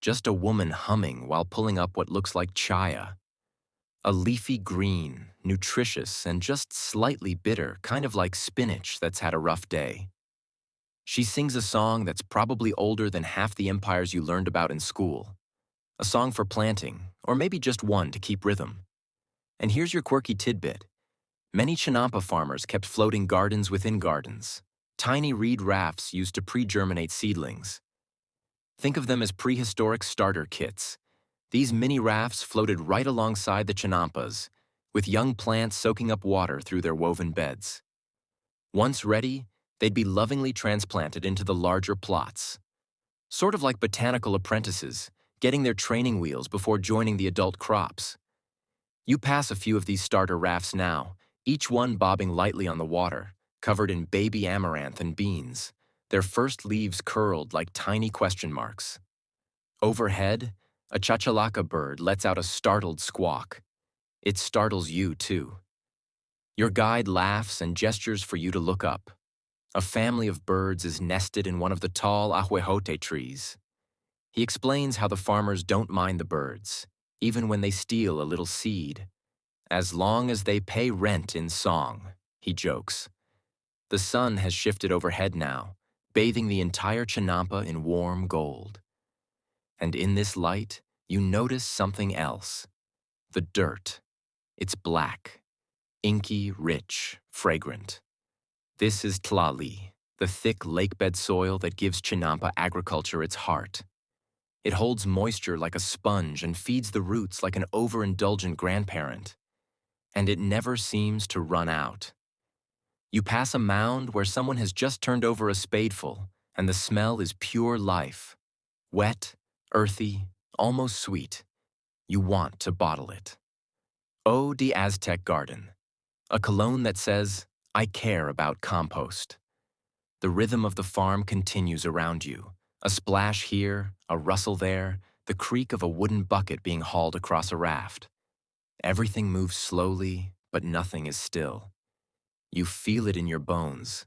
Just a woman humming while pulling up what looks like chaya. A leafy green, nutritious, and just slightly bitter, kind of like spinach that's had a rough day. She sings a song that's probably older than half the empires you learned about in school. A song for planting, or maybe just one to keep rhythm. And here's your quirky tidbit. Many Chinampa farmers kept floating gardens within gardens, tiny reed rafts used to pre-germinate seedlings. Think of them as prehistoric starter kits. These mini rafts floated right alongside the Chinampas, with young plants soaking up water through their woven beds. Once ready, they'd be lovingly transplanted into the larger plots, sort of like botanical apprentices, getting their training wheels before joining the adult crops. You pass a few of these starter rafts now, each one bobbing lightly on the water, covered in baby amaranth and beans, their first leaves curled like tiny question marks. Overhead, a chachalaca bird lets out a startled squawk. It startles you, too. Your guide laughs and gestures for you to look up. A family of birds is nested in one of the tall ahuejote trees. He explains how the farmers don't mind the birds, even when they steal a little seed. As long as they pay rent in song, he jokes. The sun has shifted overhead now, bathing the entire Chinampa in warm gold. And in this light, you notice something else. The dirt. It's black, inky, rich, fragrant. This is tlali, the thick lakebed soil that gives Chinampa agriculture its heart. It holds moisture like a sponge and feeds the roots like an overindulgent grandparent. And it never seems to run out. You pass a mound where someone has just turned over a spadeful, and the smell is pure life. Wet, earthy, almost sweet. You want to bottle it. Eau de Aztec Garden, a cologne that says, I care about compost. The rhythm of the farm continues around you. A splash here, a rustle there, the creak of a wooden bucket being hauled across a raft. Everything moves slowly, but nothing is still. You feel it in your bones,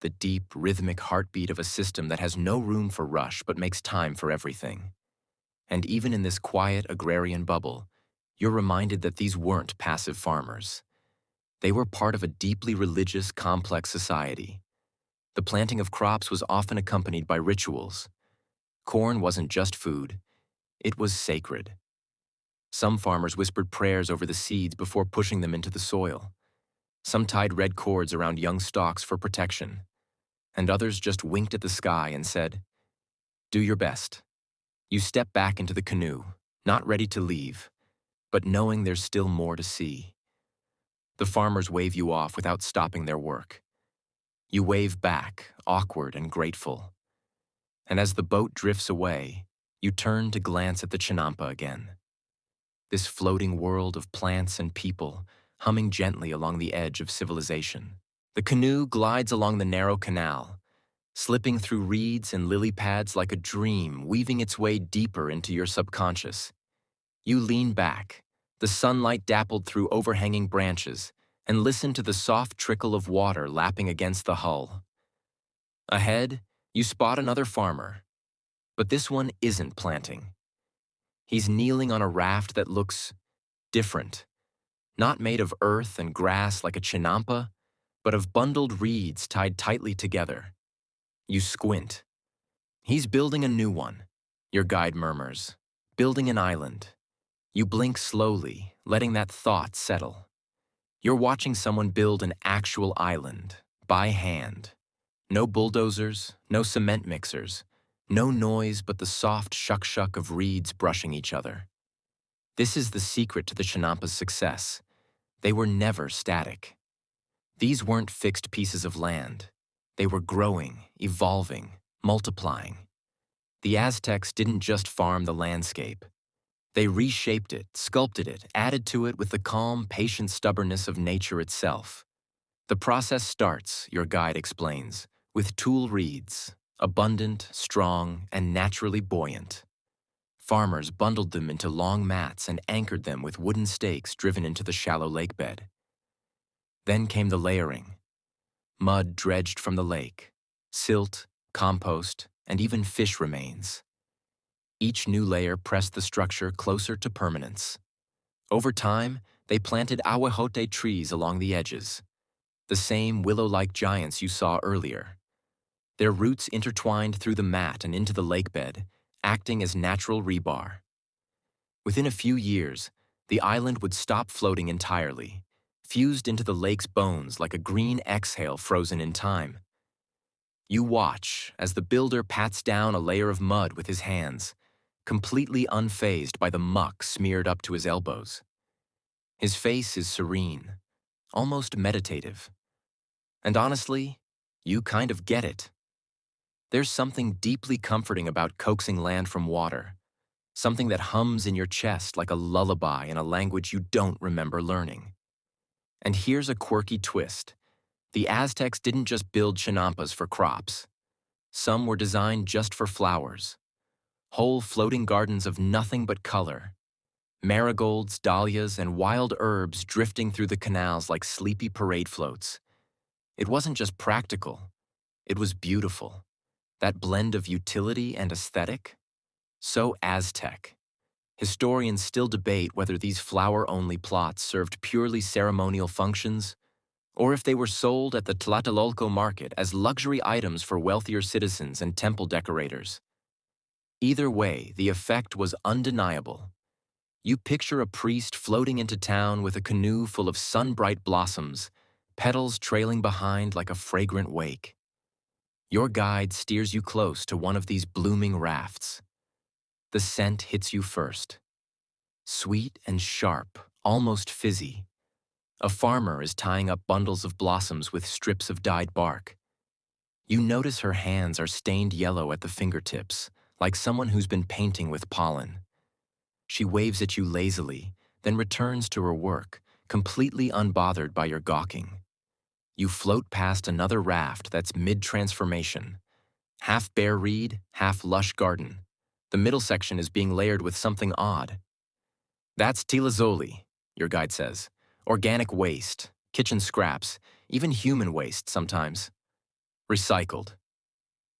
the deep, rhythmic heartbeat of a system that has no room for rush but makes time for everything. And even in this quiet agrarian bubble, you're reminded that these weren't passive farmers. They were part of a deeply religious, complex society. The planting of crops was often accompanied by rituals. Corn wasn't just food, it was sacred. Some farmers whispered prayers over the seeds before pushing them into the soil. Some tied red cords around young stalks for protection, and others just winked at the sky and said, do your best. You step back into the canoe, not ready to leave, but knowing there's still more to see. The farmers wave you off without stopping their work. You wave back, awkward and grateful. And as the boat drifts away, you turn to glance at the Chinampa again. This floating world of plants and people, humming gently along the edge of civilization. The canoe glides along the narrow canal, slipping through reeds and lily pads like a dream, weaving its way deeper into your subconscious. You lean back, the sunlight dappled through overhanging branches, and listen to the soft trickle of water lapping against the hull. Ahead, you spot another farmer, but this one isn't planting. He's kneeling on a raft that looks different, not made of earth and grass like a Chinampa, but of bundled reeds tied tightly together. You squint. He's building a new one, your guide murmurs, building an island. You blink slowly, letting that thought settle. You're watching someone build an actual island, by hand. No bulldozers, no cement mixers, no noise but the soft shuck-shuck of reeds brushing each other. This is the secret to the Chinampa's success. They were never static. These weren't fixed pieces of land. They were growing, evolving, multiplying. The Aztecs didn't just farm the landscape. They reshaped it, sculpted it, added to it with the calm, patient stubbornness of nature itself. The process starts, your guide explains, with tool reeds, abundant, strong, and naturally buoyant. Farmers bundled them into long mats and anchored them with wooden stakes driven into the shallow lakebed. Then came the layering. Mud dredged from the lake, silt, compost, and even fish remains. Each new layer pressed the structure closer to permanence. Over time, they planted ahuejote trees along the edges, the same willow-like giants you saw earlier. Their roots intertwined through the mat and into the lakebed, acting as natural rebar. Within a few years, the island would stop floating entirely, fused into the lake's bones like a green exhale frozen in time. You watch as the builder pats down a layer of mud with his hands, completely unfazed by the muck smeared up to his elbows. His face is serene, almost meditative. And honestly, you kind of get it. There's something deeply comforting about coaxing land from water, something that hums in your chest like a lullaby in a language you don't remember learning. And here's a quirky twist. The Aztecs didn't just build chinampas for crops. Some were designed just for flowers. Whole floating gardens of nothing but color. Marigolds, dahlias, and wild herbs drifting through the canals like sleepy parade floats. It wasn't just practical, it was beautiful. That blend of utility and aesthetic? So Aztec. Historians still debate whether these flower-only plots served purely ceremonial functions, or if they were sold at the Tlatelolco market as luxury items for wealthier citizens and temple decorators. Either way, the effect was undeniable. You picture a priest floating into town with a canoe full of sun-bright blossoms, petals trailing behind like a fragrant wake. Your guide steers you close to one of these blooming rafts. The scent hits you first. Sweet and sharp, almost fizzy. A farmer is tying up bundles of blossoms with strips of dyed bark. You notice her hands are stained yellow at the fingertips, like someone who's been painting with pollen. She waves at you lazily, then returns to her work, completely unbothered by your gawking. You float past another raft that's mid-transformation. Half bare reed, half lush garden. The middle section is being layered with something odd. That's tilazoli, your guide says. Organic waste, kitchen scraps, even human waste sometimes. Recycled.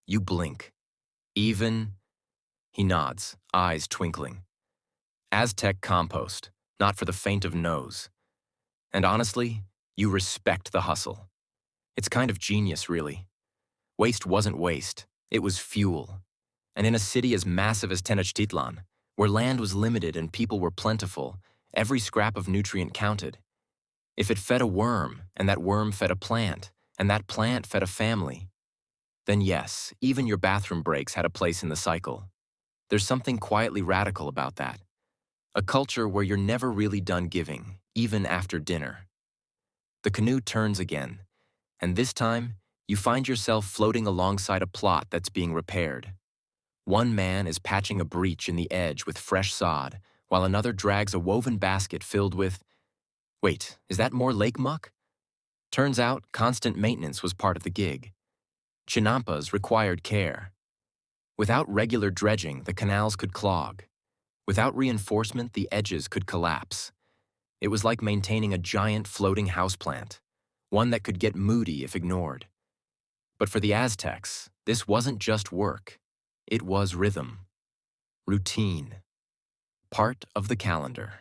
You blink. Even? He nods, eyes twinkling. Aztec compost, not for the faint of nose. And honestly, you respect the hustle. It's kind of genius, really. Waste wasn't waste, it was fuel. And in a city as massive as Tenochtitlan, where land was limited and people were plentiful, every scrap of nutrient counted. If it fed a worm, and that worm fed a plant, and that plant fed a family, then yes, even your bathroom breaks had a place in the cycle. There's something quietly radical about that. A culture where you're never really done giving, even after dinner. The canoe turns again, and this time, you find yourself floating alongside a plot that's being repaired. One man is patching a breach in the edge with fresh sod, while another drags a woven basket filled with... Wait, is that more lake muck? Turns out, constant maintenance was part of the gig. Chinampas required care. Without regular dredging, the canals could clog. Without reinforcement, the edges could collapse. It was like maintaining a giant floating houseplant, one that could get moody if ignored. But for the Aztecs, this wasn't just work. It was rhythm. Routine. Part of the calendar.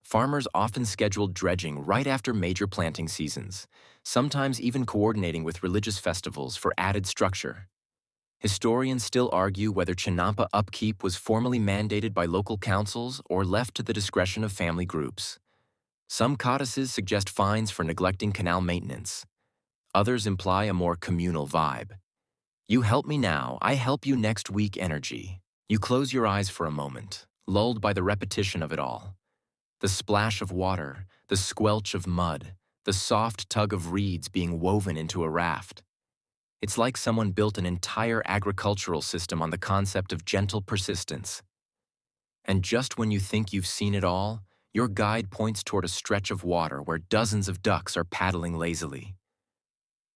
Farmers often scheduled dredging right after major planting seasons, sometimes even coordinating with religious festivals for added structure. Historians still argue whether Chinampa upkeep was formally mandated by local councils or left to the discretion of family groups. Some codices suggest fines for neglecting canal maintenance. Others imply a more communal vibe. You help me now, I help you next week energy. You close your eyes for a moment, lulled by the repetition of it all. The splash of water, the squelch of mud, the soft tug of reeds being woven into a raft. It's like someone built an entire agricultural system on the concept of gentle persistence. And just when you think you've seen it all, your guide points toward a stretch of water where dozens of ducks are paddling lazily.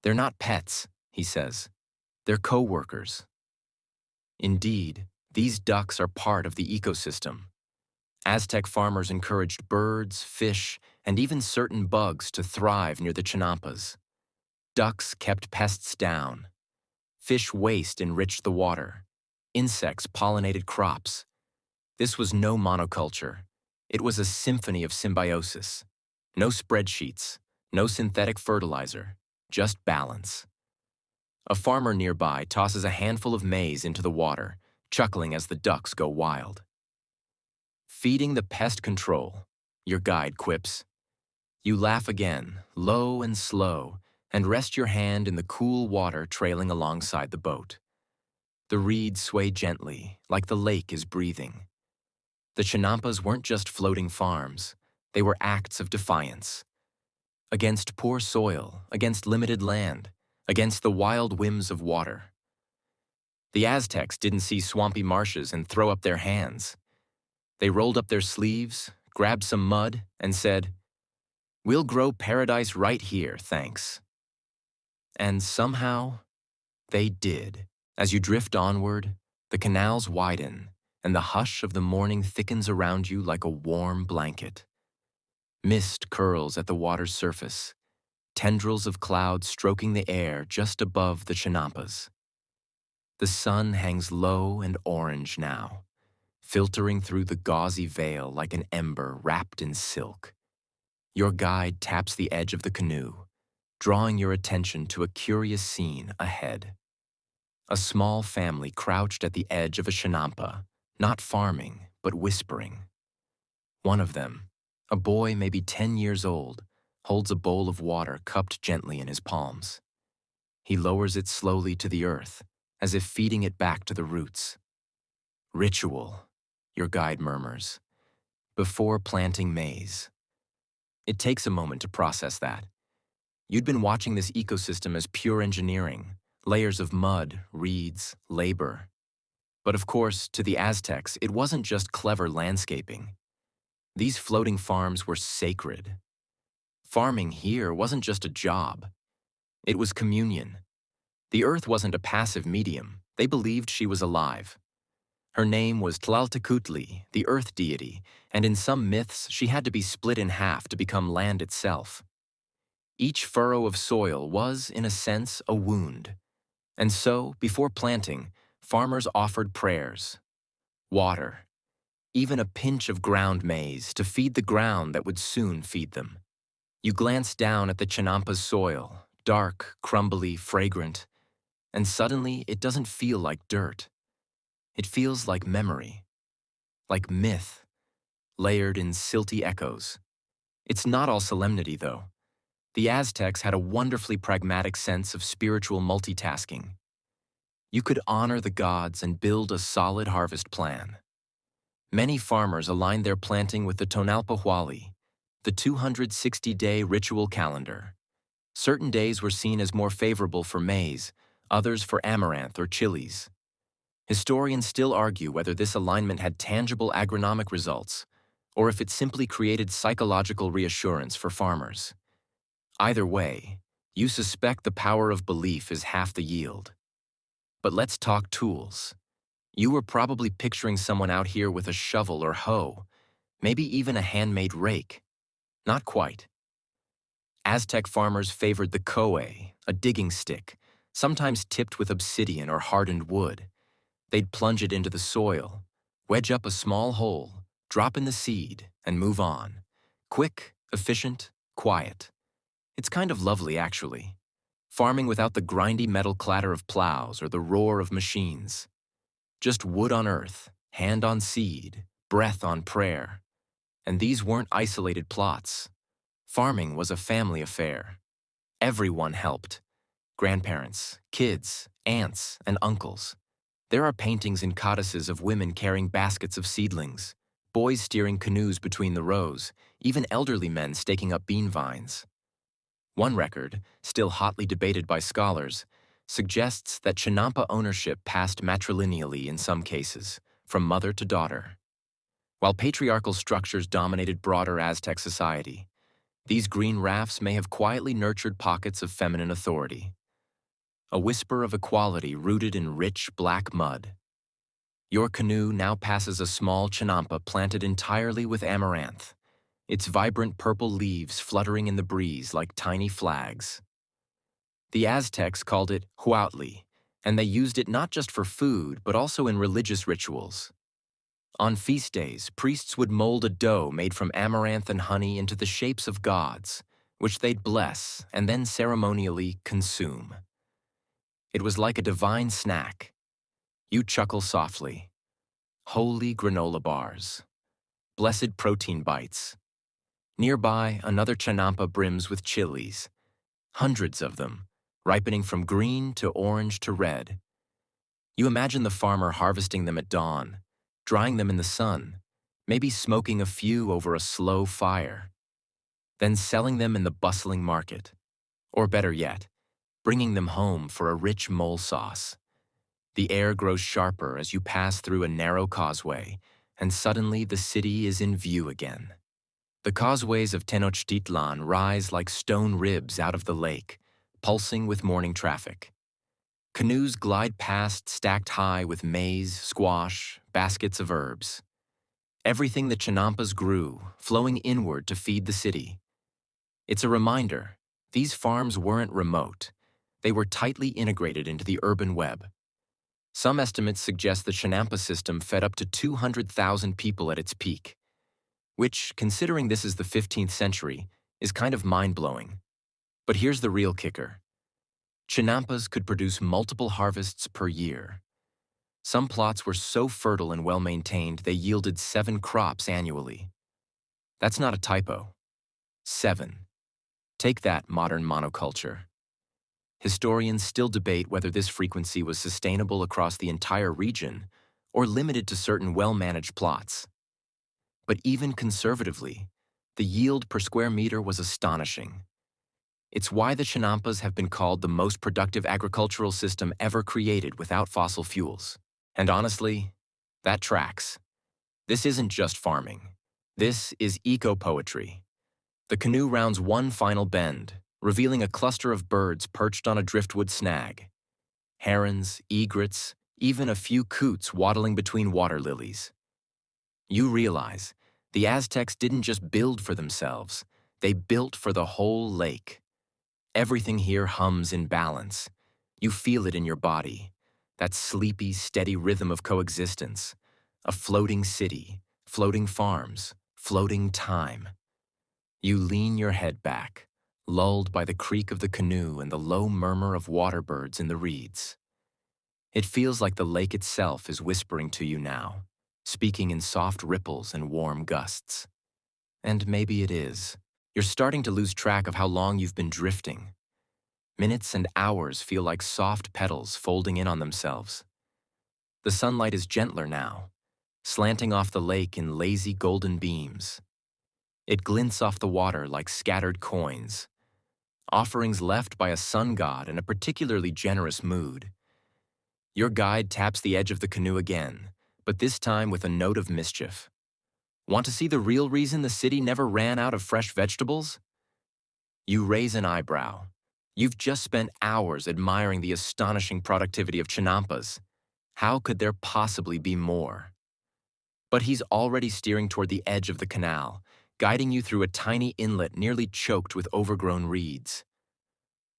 They're not pets, he says. They're co-workers. Indeed, these ducks are part of the ecosystem. Aztec farmers encouraged birds, fish, and even certain bugs to thrive near the Chinampas. Ducks kept pests down. Fish waste enriched the water. Insects pollinated crops. This was no monoculture. It was a symphony of symbiosis. No spreadsheets, no synthetic fertilizer, just balance. A farmer nearby tosses a handful of maize into the water, chuckling as the ducks go wild. Feeding the pest control, your guide quips. You laugh again, low and slow, and rest your hand in the cool water trailing alongside the boat. The reeds sway gently, like the lake is breathing. The Chinampas weren't just floating farms, they were acts of defiance. Against poor soil, against limited land, against the wild whims of water. The Aztecs didn't see swampy marshes and throw up their hands. They rolled up their sleeves, grabbed some mud, and said, "We'll grow paradise right here, thanks." And somehow, they did. As you drift onward, the canals widen, and the hush of the morning thickens around you like a warm blanket. Mist curls at the water's surface, tendrils of cloud stroking the air just above the Chinampas. The sun hangs low and orange now, filtering through the gauzy veil like an ember wrapped in silk. Your guide taps the edge of the canoe, drawing your attention to a curious scene ahead. A small family crouched at the edge of a Chinampa, not farming, but whispering. One of them, a boy maybe 10 years old, holds a bowl of water cupped gently in his palms. He lowers it slowly to the earth, as if feeding it back to the roots. "Ritual," your guide murmurs, "before planting maize." It takes a moment to process that. You'd been watching this ecosystem as pure engineering, layers of mud, reeds, labor. But of course, to the Aztecs, it wasn't just clever landscaping. These floating farms were sacred. Farming here wasn't just a job. It was communion. The earth wasn't a passive medium. They believed she was alive. Her name was Tlaltecutli, the earth deity, and in some myths she had to be split in half to become land itself. Each furrow of soil was, in a sense, a wound. And so, before planting, farmers offered prayers, water, even a pinch of ground maize to feed the ground that would soon feed them. You glance down at the Chinampa's soil, dark, crumbly, fragrant, and suddenly it doesn't feel like dirt. It feels like memory, like myth, layered in silty echoes. It's not all solemnity, though. The Aztecs had a wonderfully pragmatic sense of spiritual multitasking. You could honor the gods and build a solid harvest plan. Many farmers aligned their planting with the Tonalpohualli, the 260-day ritual calendar. Certain days were seen as more favorable for maize, others for amaranth or chilies. Historians still argue whether this alignment had tangible agronomic results, or if it simply created psychological reassurance for farmers. Either way, you suspect the power of belief is half the yield. But let's talk tools. You were probably picturing someone out here with a shovel or hoe, maybe even a handmade rake. Not quite. Aztec farmers favored the coe, a digging stick, sometimes tipped with obsidian or hardened wood. They'd plunge it into the soil, wedge up a small hole, drop in the seed, and move on. Quick, efficient, quiet. It's kind of lovely, actually. Farming without the grindy metal clatter of plows or the roar of machines. Just wood on earth, hand on seed, breath on prayer. And these weren't isolated plots. Farming was a family affair. Everyone helped. Grandparents, kids, aunts, and uncles. There are paintings and codices of women carrying baskets of seedlings, boys steering canoes between the rows, even elderly men staking up bean vines. One record, still hotly debated by scholars, suggests that Chinampa ownership passed matrilineally in some cases, from mother to daughter. While patriarchal structures dominated broader Aztec society, these green rafts may have quietly nurtured pockets of feminine authority. A whisper of equality rooted in rich black mud. Your canoe now passes a small Chinampa planted entirely with amaranth, its vibrant purple leaves fluttering in the breeze like tiny flags. The Aztecs called it huautli, and they used it not just for food, but also in religious rituals. On feast days, priests would mold a dough made from amaranth and honey into the shapes of gods, which they'd bless and then ceremonially consume. It was like a divine snack. You chuckle softly. Holy granola bars. Blessed protein bites. Nearby, another chinampa brims with chilies, hundreds of them, ripening from green to orange to red. You imagine the farmer harvesting them at dawn, drying them in the sun, maybe smoking a few over a slow fire, then selling them in the bustling market. Or better yet, bringing them home for a rich mole sauce. The air grows sharper as you pass through a narrow causeway, and suddenly the city is in view again. The causeways of Tenochtitlan rise like stone ribs out of the lake, pulsing with morning traffic. Canoes glide past stacked high with maize, squash, baskets of herbs. Everything the Chinampas grew, flowing inward to feed the city. It's a reminder, these farms weren't remote. They were tightly integrated into the urban web. Some estimates suggest the Chinampa system fed up to 200,000 people at its peak, which, considering this is the 15th century, is kind of mind-blowing. But here's the real kicker. Chinampas could produce multiple harvests per year. Some plots were so fertile and well-maintained they yielded 7 crops annually. That's not a typo. 7. Take that, modern monoculture. Historians still debate whether this frequency was sustainable across the entire region or limited to certain well-managed plots. But even conservatively, the yield per square meter was astonishing. It's why the Chinampas have been called the most productive agricultural system ever created without fossil fuels. And honestly, that tracks. This isn't just farming. This is eco-poetry. The canoe rounds one final bend, revealing a cluster of birds perched on a driftwood snag. Herons, egrets, even a few coots waddling between water lilies. You realize, the Aztecs didn't just build for themselves, they built for the whole lake. Everything here hums in balance. You feel it in your body, that sleepy, steady rhythm of coexistence. A floating city, floating farms, floating time. You lean your head back, lulled by the creak of the canoe and the low murmur of water birds in the reeds. It feels like the lake itself is whispering to you now, speaking in soft ripples and warm gusts. And maybe it is. You're starting to lose track of how long you've been drifting. Minutes and hours feel like soft petals folding in on themselves. The sunlight is gentler now, slanting off the lake in lazy golden beams. It glints off the water like scattered coins, offerings left by a sun god in a particularly generous mood. Your guide taps the edge of the canoe again, but this time with a note of mischief. Want to see the real reason the city never ran out of fresh vegetables? You raise an eyebrow. You've just spent hours admiring the astonishing productivity of Chinampas. How could there possibly be more? But he's already steering toward the edge of the canal, guiding you through a tiny inlet nearly choked with overgrown reeds.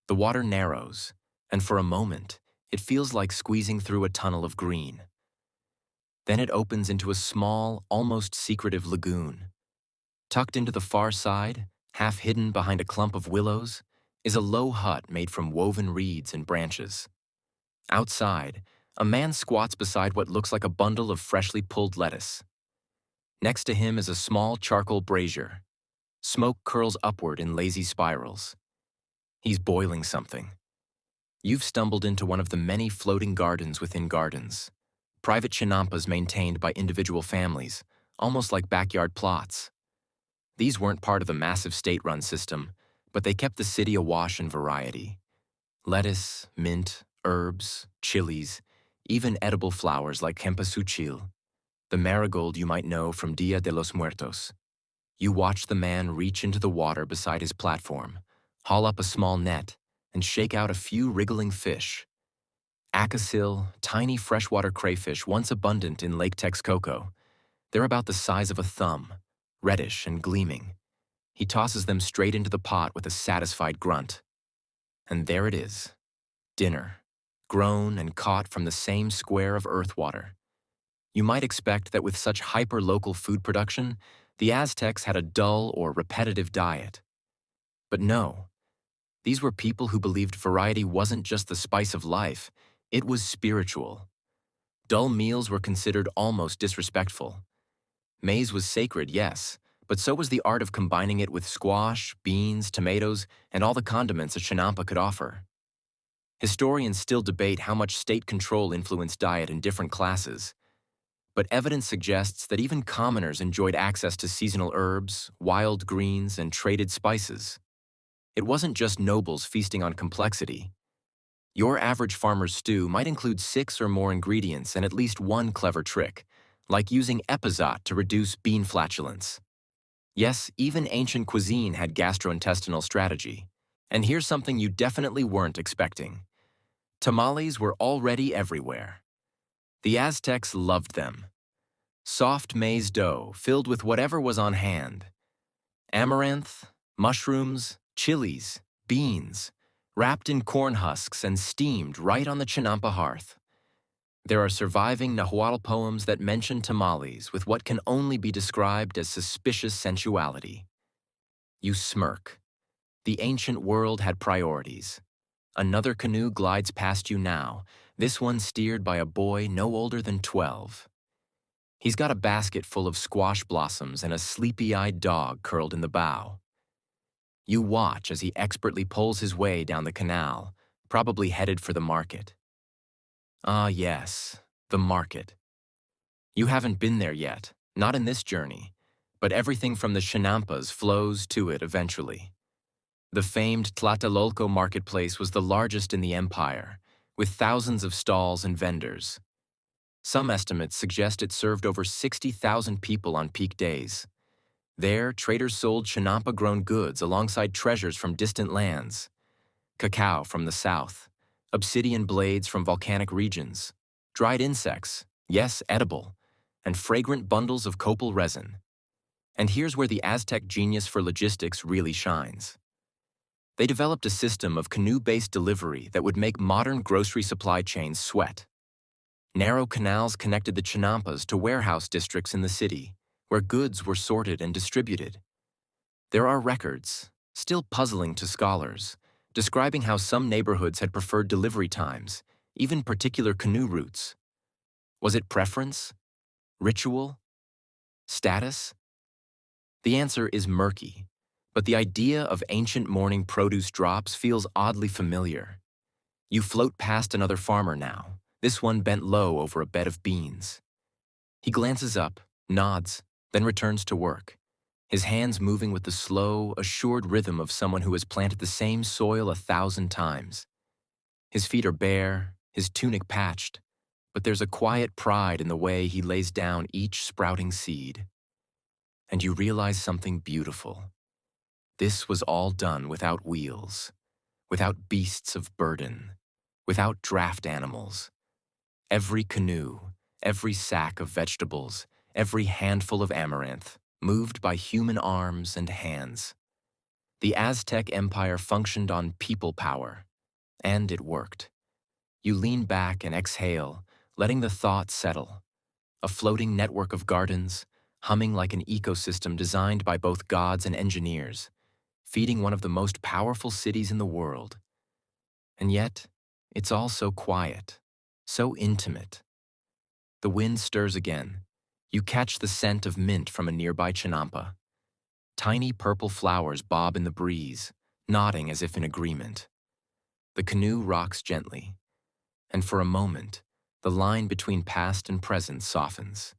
The water narrows, and for a moment, it feels like squeezing through a tunnel of green. Then it opens into a small, almost secretive lagoon. Tucked into the far side, half hidden behind a clump of willows, is a low hut made from woven reeds and branches. Outside, a man squats beside what looks like a bundle of freshly pulled lettuce. Next to him is a small charcoal brazier. Smoke curls upward in lazy spirals. He's boiling something. You've stumbled into one of the many floating gardens within gardens. Private chinampas maintained by individual families, almost like backyard plots. These weren't part of the massive state-run system, but they kept the city awash in variety. Lettuce, mint, herbs, chilies, even edible flowers like cempasúchil, the marigold you might know from Dia de los Muertos. You watch the man reach into the water beside his platform, haul up a small net, and shake out a few wriggling fish. Acasil, tiny freshwater crayfish once abundant in Lake Texcoco. They're about the size of a thumb, reddish and gleaming. He tosses them straight into the pot with a satisfied grunt. And there it is, dinner, grown and caught from the same square of earth water. You might expect that with such hyper-local food production, the Aztecs had a dull or repetitive diet. But no, these were people who believed variety wasn't just the spice of life, it was spiritual. Dull meals were considered almost disrespectful. Maize was sacred, yes, but so was the art of combining it with squash, beans, tomatoes, and all the condiments a chinampa could offer. Historians still debate how much state control influenced diet in different classes, but evidence suggests that even commoners enjoyed access to seasonal herbs, wild greens, and traded spices. It wasn't just nobles feasting on complexity. Your average farmer's stew might include 6 or more ingredients and at least one clever trick, like using epizot to reduce bean flatulence. Yes, even ancient cuisine had gastrointestinal strategy. And here's something you definitely weren't expecting. Tamales were already everywhere. The Aztecs loved them. Soft maize dough filled with whatever was on hand. Amaranth, mushrooms, chilies, beans, wrapped in corn husks and steamed right on the chinampa hearth. There are surviving Nahuatl poems that mention tamales with what can only be described as suspicious sensuality. You smirk. The ancient world had priorities. Another canoe glides past you now, this one steered by a boy no older than 12. He's got a basket full of squash blossoms and a sleepy-eyed dog curled in the bow. You watch as he expertly pulls his way down the canal, probably headed for the market. Ah, yes, the market. You haven't been there yet, not in this journey, but everything from the chinampas flows to it eventually. The famed Tlatelolco marketplace was the largest in the empire, with thousands of stalls and vendors. Some estimates suggest it served over 60,000 people on peak days. There, traders sold chinampa-grown goods alongside treasures from distant lands, cacao from the south, obsidian blades from volcanic regions, dried insects, yes, edible, and fragrant bundles of copal resin. And here's where the Aztec genius for logistics really shines. They developed a system of canoe-based delivery that would make modern grocery supply chains sweat. Narrow canals connected the chinampas to warehouse districts in the city, where goods were sorted and distributed. There are records, still puzzling to scholars, describing how some neighborhoods had preferred delivery times, even particular canoe routes. Was it preference? Ritual? Status? The answer is murky, but the idea of ancient morning produce drops feels oddly familiar. You float past another farmer now, this one bent low over a bed of beans. He glances up, nods, then returns to work, his hands moving with the slow, assured rhythm of someone who has planted the same soil 1,000 times. His feet are bare, his tunic patched, but there's a quiet pride in the way he lays down each sprouting seed. And you realize something beautiful. This was all done without wheels, without beasts of burden, without draft animals. Every canoe, every sack of vegetables, every handful of amaranth, moved by human arms and hands. The Aztec Empire functioned on people power, and it worked. You lean back and exhale, letting the thought settle. A floating network of gardens, humming like an ecosystem designed by both gods and engineers, feeding one of the most powerful cities in the world. And yet, it's all so quiet, so intimate. The wind stirs again. You catch the scent of mint from a nearby chinampa. Tiny purple flowers bob in the breeze, nodding as if in agreement. The canoe rocks gently, and for a moment, the line between past and present softens.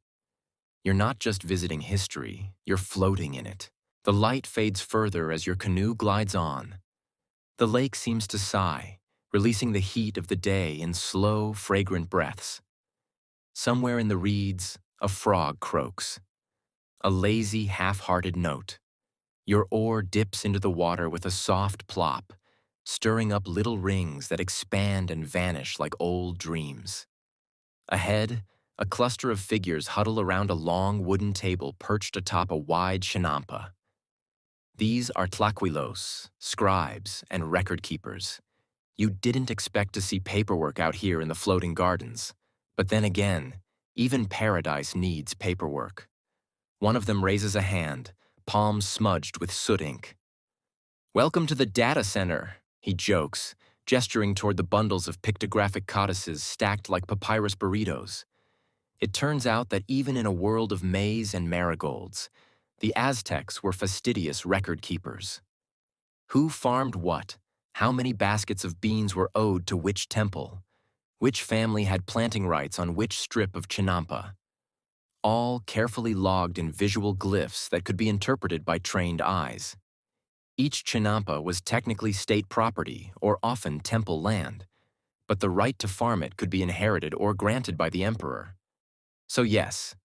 You're not just visiting history, you're floating in it. The light fades further as your canoe glides on. The lake seems to sigh, releasing the heat of the day in slow, fragrant breaths. Somewhere in the reeds, a frog croaks. A lazy, half-hearted note. Your oar dips into the water with a soft plop, stirring up little rings that expand and vanish like old dreams. Ahead, a cluster of figures huddle around a long wooden table perched atop a wide chinampa. These are tlaquilos, scribes, and record keepers. You didn't expect to see paperwork out here in the floating gardens. But then again, even paradise needs paperwork. One of them raises a hand, palms smudged with soot ink. "Welcome to the data center," he jokes, gesturing toward the bundles of pictographic codices stacked like papyrus burritos. It turns out that even in a world of maize and marigolds, The Aztecs were fastidious record keepers. Who farmed what? How many baskets of beans were owed to which temple? Which family had planting rights on which strip of chinampa? All carefully logged in visual glyphs that could be interpreted by trained eyes. Each chinampa was technically state property or often temple land, but the right to farm it could be inherited or granted by the emperor. So yes,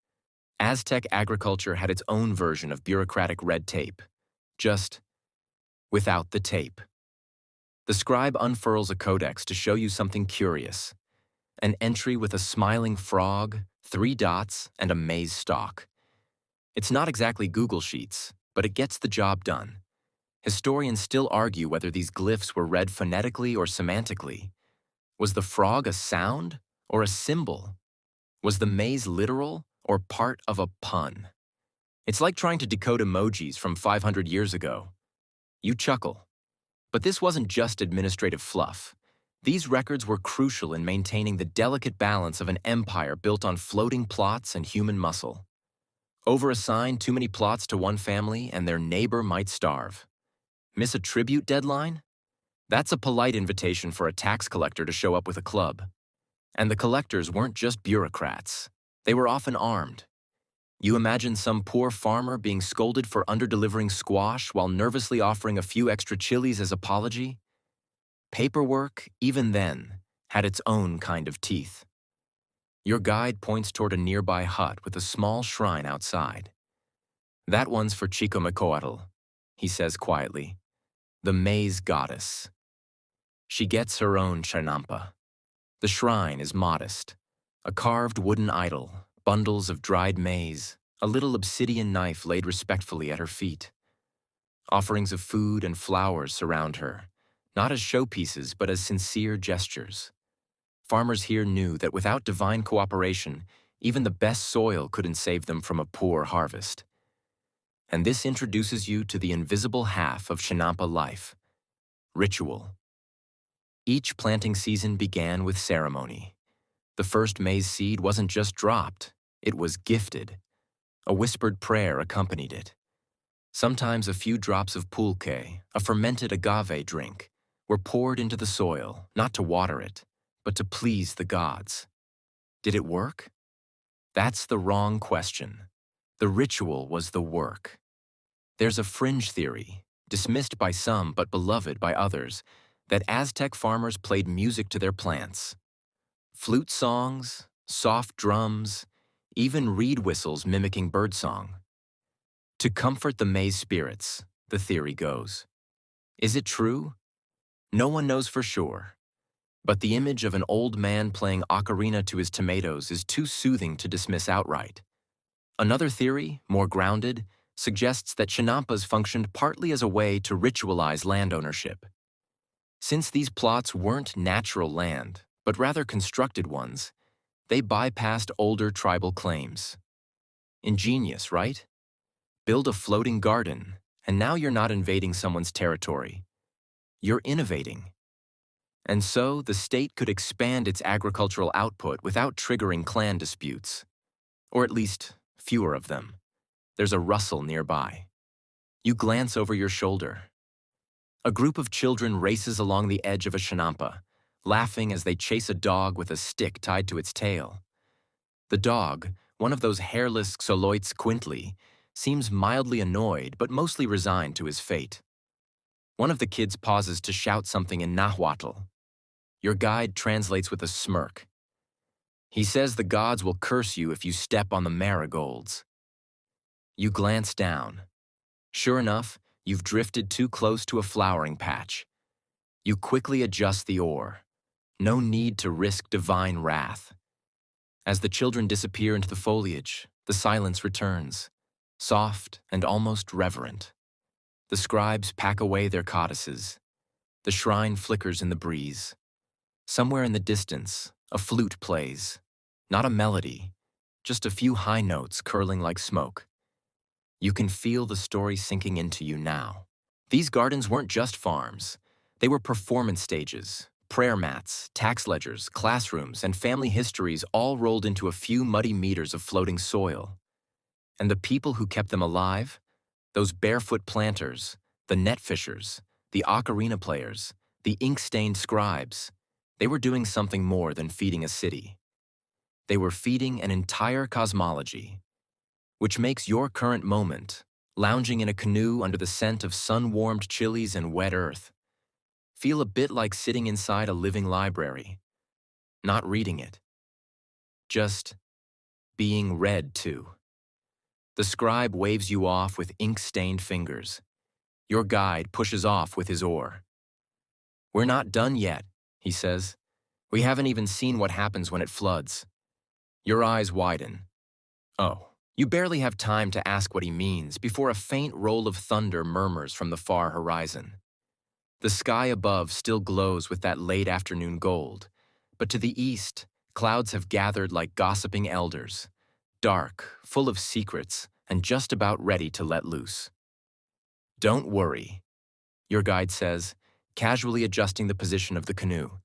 Aztec agriculture had its own version of bureaucratic red tape, just without the tape. The scribe unfurls a codex to show you something curious. An entry with a smiling frog, 3 dots, and a maize stalk. It's not exactly Google Sheets, but it gets the job done. Historians still argue whether these glyphs were read phonetically or semantically. Was the frog a sound or a symbol? Was the maize literal or part of a pun? It's like trying to decode emojis from 500 years ago. You chuckle. But this wasn't just administrative fluff. These records were crucial in maintaining the delicate balance of an empire built on floating plots and human muscle. Overassign too many plots to one family and their neighbor might starve. Miss a tribute deadline? That's a polite invitation for a tax collector to show up with a club. And the collectors weren't just bureaucrats. They were often armed. You imagine some poor farmer being scolded for under-delivering squash while nervously offering a few extra chilies as apology? Paperwork, even then, had its own kind of teeth. Your guide points toward a nearby hut with a small shrine outside. That one's for Chicomecoatl, he says quietly, the maize goddess. She gets her own chinampa. The shrine is modest. A carved wooden idol, bundles of dried maize, a little obsidian knife laid respectfully at her feet. Offerings of food and flowers surround her, not as showpieces but as sincere gestures. Farmers here knew that without divine cooperation, even the best soil couldn't save them from a poor harvest. And this introduces you to the invisible half of chinampa life, ritual. Each planting season began with ceremony. The first maize seed wasn't just dropped, it was gifted. A whispered prayer accompanied it. Sometimes a few drops of pulque, a fermented agave drink, were poured into the soil, not to water it, but to please the gods. Did it work? That's the wrong question. The ritual was the work. There's a fringe theory, dismissed by some but beloved by others, that Aztec farmers played music to their plants. Flute songs, soft drums, even reed whistles mimicking birdsong. To comfort the maize spirits, the theory goes. Is it true? No one knows for sure. But the image of an old man playing ocarina to his tomatoes is too soothing to dismiss outright. Another theory, more grounded, suggests that chinampas functioned partly as a way to ritualize land ownership. Since these plots weren't natural land, but rather constructed ones, they bypassed older tribal claims. Ingenious, right? Build a floating garden, and now you're not invading someone's territory. You're innovating. And so, the state could expand its agricultural output without triggering clan disputes. Or at least, fewer of them. There's a rustle nearby. You glance over your shoulder. A group of children races along the edge of a chinampa, laughing as they chase a dog with a stick tied to its tail. The dog, one of those hairless Xoloitzes quintly, seems mildly annoyed but mostly resigned to his fate. One of the kids pauses to shout something in Nahuatl. Your guide translates with a smirk. He says the gods will curse you if you step on the marigolds. You glance down. Sure enough, you've drifted too close to a flowering patch. You quickly adjust the oar. No need to risk divine wrath. As the children disappear into the foliage, the silence returns, soft and almost reverent. The scribes pack away their codices. The shrine flickers in the breeze. Somewhere in the distance, a flute plays. Not a melody, just a few high notes curling like smoke. You can feel the story sinking into you now. These gardens weren't just farms. They were performance stages, prayer mats, tax ledgers, classrooms, and family histories all rolled into a few muddy meters of floating soil. And the people who kept them alive? Those barefoot planters, the net fishers, the ocarina players, the ink-stained scribes. They were doing something more than feeding a city. They were feeding an entire cosmology, which makes your current moment, lounging in a canoe under the scent of sun-warmed chilies and wet earth, feel a bit like sitting inside a living library, not reading it, just being read to. The scribe waves you off with ink-stained fingers. Your guide pushes off with his oar. "We're not done yet," he says. "We haven't even seen what happens when it floods." Your eyes widen. Oh. You barely have time to ask what he means before a faint roll of thunder murmurs from the far horizon. The sky above still glows with that late afternoon gold, but to the east, clouds have gathered like gossiping elders, dark, full of secrets, and just about ready to let loose. "Don't worry," your guide says, casually adjusting the position of the canoe.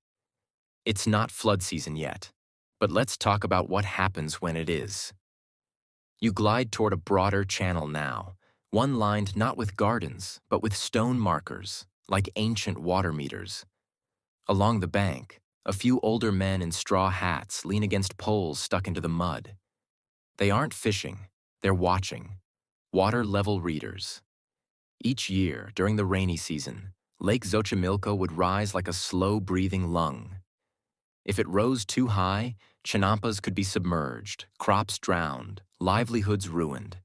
"It's not flood season yet, but let's talk about what happens when it is." You glide toward a broader channel now, one lined not with gardens, but with stone markers, like ancient water meters. Along the bank, a few older men in straw hats lean against poles stuck into the mud. They aren't fishing, they're watching. Water level readers. Each year, during the rainy season, Lake Xochimilco would rise like a slow-breathing lung. If it rose too high, chinampas could be submerged, crops drowned, livelihoods ruined.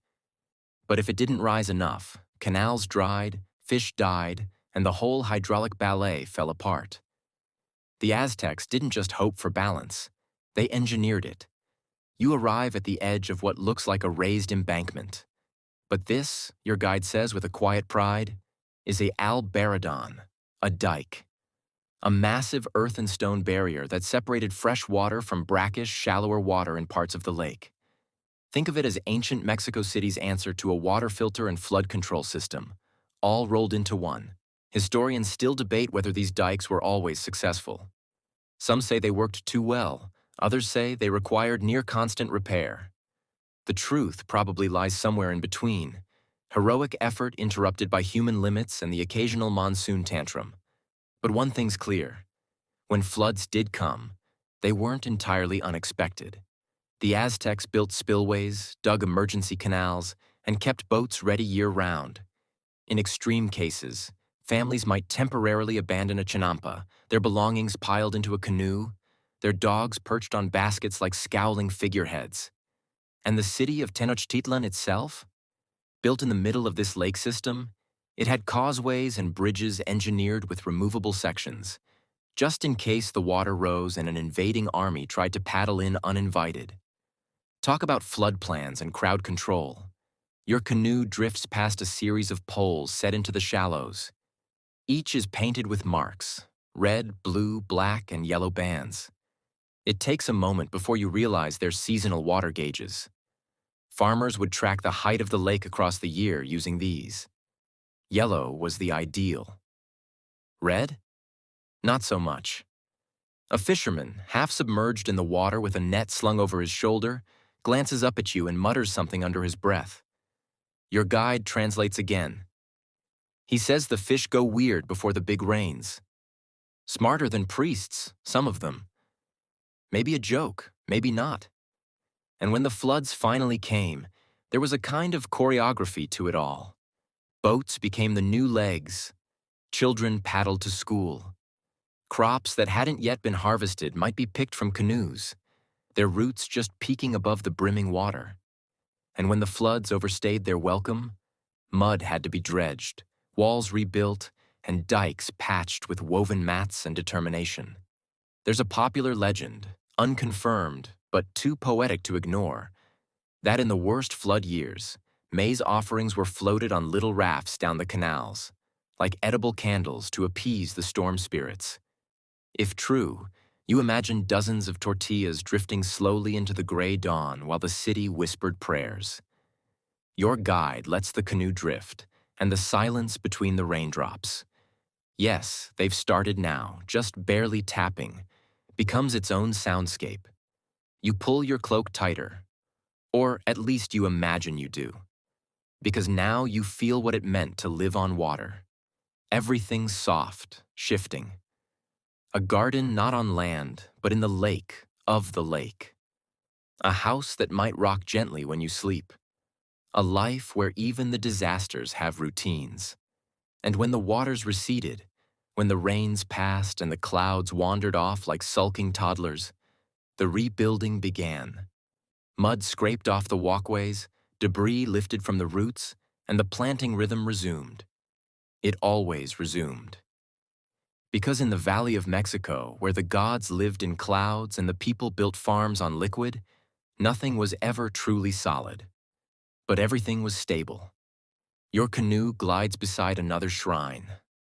But if it didn't rise enough, canals dried, fish died, and the whole hydraulic ballet fell apart. The Aztecs didn't just hope for balance, they engineered it. You arrive at the edge of what looks like a raised embankment. But this, your guide says with a quiet pride, is a albaradon, a dike. A massive earth and stone barrier that separated fresh water from brackish, shallower water in parts of the lake. Think of it as ancient Mexico City's answer to a water filter and flood control system, all rolled into one. Historians still debate whether these dikes were always successful. Some say they worked too well, others say they required near-constant repair. The truth probably lies somewhere in between, heroic effort interrupted by human limits and the occasional monsoon tantrum. But one thing's clear. When floods did come, they weren't entirely unexpected. The Aztecs built spillways, dug emergency canals, and kept boats ready year-round. In extreme cases, families might temporarily abandon a chinampa, their belongings piled into a canoe, their dogs perched on baskets like scowling figureheads. And the city of Tenochtitlan itself? Built in the middle of this lake system, it had causeways and bridges engineered with removable sections, just in case the water rose and an invading army tried to paddle in uninvited. Talk about flood plans and crowd control. Your canoe drifts past a series of poles set into the shallows. Each is painted with marks, red, blue, black, and yellow bands. It takes a moment before you realize they're seasonal water gauges. Farmers would track the height of the lake across the year using these. Yellow was the ideal. Red? Not so much. A fisherman, half submerged in the water with a net slung over his shoulder, glances up at you and mutters something under his breath. Your guide translates again. He says the fish go weird before the big rains. Smarter than priests, some of them. Maybe a joke, maybe not. And when the floods finally came, there was a kind of choreography to it all. Boats became the new legs. Children paddled to school. Crops that hadn't yet been harvested might be picked from canoes, their roots just peeking above the brimming water. And when the floods overstayed their welcome, mud had to be dredged, walls rebuilt, and dikes patched with woven mats and determination. There's a popular legend, unconfirmed, but too poetic to ignore, that in the worst flood years, maize offerings were floated on little rafts down the canals, like edible candles to appease the storm spirits. If true, you imagine dozens of tortillas drifting slowly into the gray dawn while the city whispered prayers. Your guide lets the canoe drift, and the silence between the raindrops. Yes, they've started now, just barely tapping, becomes its own soundscape. You pull your cloak tighter. Or at least you imagine you do. Because now you feel what it meant to live on water. Everything's soft, shifting. A garden not on land, but in the lake of the lake. A house that might rock gently when you sleep. A life where even the disasters have routines. And when the waters receded, when the rains passed and the clouds wandered off like sulking toddlers, the rebuilding began. Mud scraped off the walkways, debris lifted from the roots, and the planting rhythm resumed. It always resumed. Because in the Valley of Mexico, where the gods lived in clouds and the people built farms on liquid, nothing was ever truly solid. But everything was stable. Your canoe glides beside another shrine,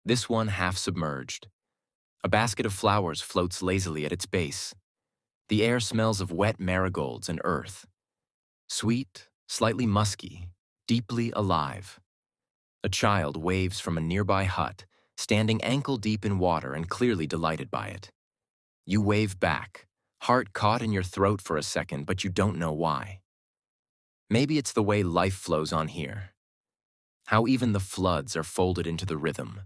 this one half submerged. A basket of flowers floats lazily at its base. The air smells of wet marigolds and earth. Sweet, slightly musky, deeply alive. A child waves from a nearby hut, standing ankle-deep in water and clearly delighted by it. You wave back, heart caught in your throat for a second, but you don't know why. Maybe it's the way life flows on here. How even the floods are folded into the rhythm.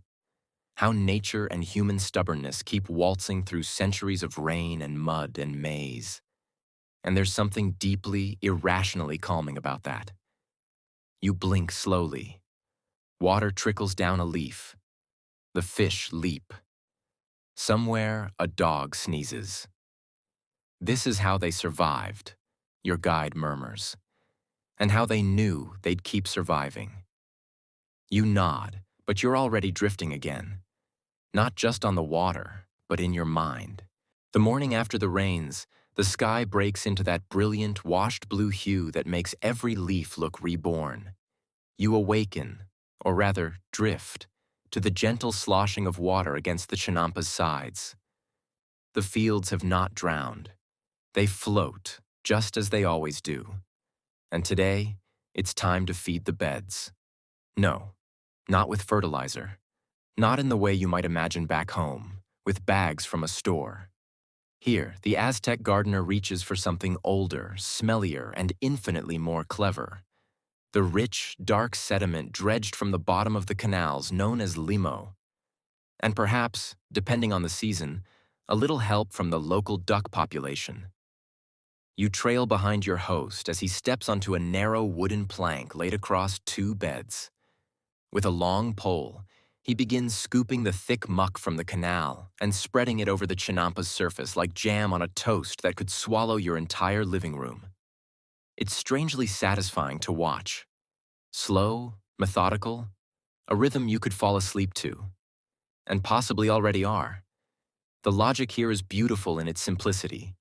How nature and human stubbornness keep waltzing through centuries of rain and mud and maze. And there's something deeply, irrationally calming about that. You blink slowly. Water trickles down a leaf. The fish leap. Somewhere, a dog sneezes. This is how they survived, your guide murmurs, and how they knew they'd keep surviving. You nod, but you're already drifting again. Not just on the water, but in your mind. The morning after the rains, the sky breaks into that brilliant, washed blue hue that makes every leaf look reborn. You awaken, or rather, drift, to the gentle sloshing of water against the Chinampa's sides. The fields have not drowned. They float, just as they always do. And today, it's time to feed the beds. No, not with fertilizer. Not in the way you might imagine back home, with bags from a store. Here, the Aztec gardener reaches for something older, smellier, and infinitely more clever. The rich, dark sediment dredged from the bottom of the canals known as limo. And perhaps, depending on the season, a little help from the local duck population. You trail behind your host as he steps onto a narrow wooden plank laid across two beds. With a long pole, he begins scooping the thick muck from the canal and spreading it over the Chinampa's surface like jam on a toast that could swallow your entire living room. It's strangely satisfying to watch. Slow, methodical, a rhythm you could fall asleep to. And possibly already are. The logic here is beautiful in its simplicity.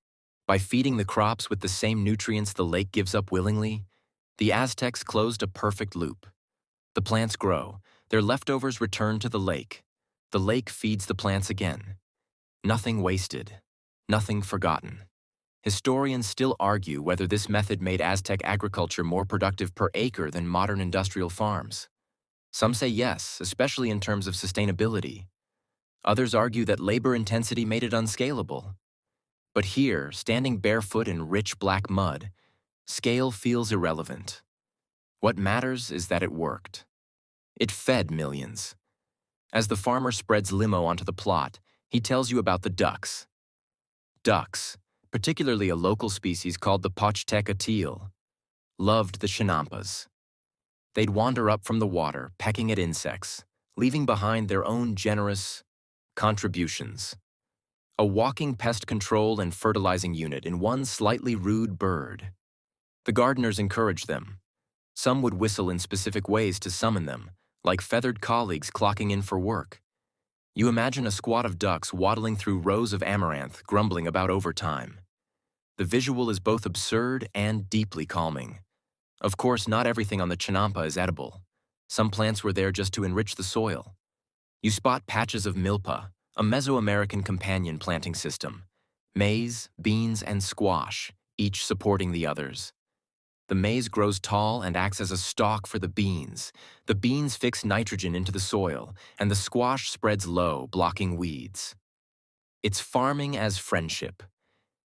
By feeding the crops with the same nutrients the lake gives up willingly, the Aztecs closed a perfect loop. The plants grow, their leftovers return to the lake feeds the plants again. Nothing wasted, nothing forgotten. Historians still argue whether this method made Aztec agriculture more productive per acre than modern industrial farms. Some say yes, especially in terms of sustainability. Others argue that labor intensity made it unscalable. But here, standing barefoot in rich black mud, scale feels irrelevant. What matters is that it worked. It fed millions. As the farmer spreads limo onto the plot, he tells you about the ducks. Ducks, particularly a local species called the Pochteca teal, loved the Chinampas. They'd wander up from the water, pecking at insects, leaving behind their own generous contributions. A walking pest control and fertilizing unit in one slightly rude bird. The gardeners encouraged them. Some would whistle in specific ways to summon them, like feathered colleagues clocking in for work. You imagine a squad of ducks waddling through rows of amaranth, grumbling about overtime. The visual is both absurd and deeply calming. Of course, not everything on the Chinampa is edible. Some plants were there just to enrich the soil. You spot patches of milpa, a Mesoamerican companion planting system. Maize, beans, and squash, each supporting the others. The maize grows tall and acts as a stalk for the beans. The beans fix nitrogen into the soil, and the squash spreads low, blocking weeds. It's farming as friendship.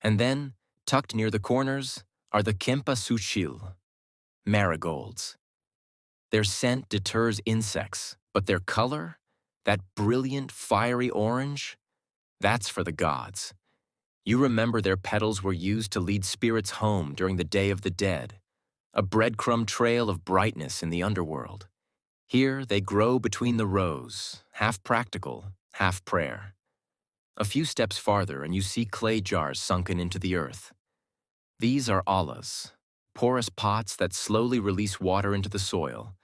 And then, tucked near the corners, are the cempasúchil, marigolds. Their scent deters insects, but their color, that brilliant, fiery orange, that's for the gods. You remember their petals were used to lead spirits home during the Day of the Dead, a breadcrumb trail of brightness in the underworld. Here they grow between the rows, half practical, half prayer. A few steps farther and you see clay jars sunken into the earth. These are alas, porous pots that slowly release water into the soil,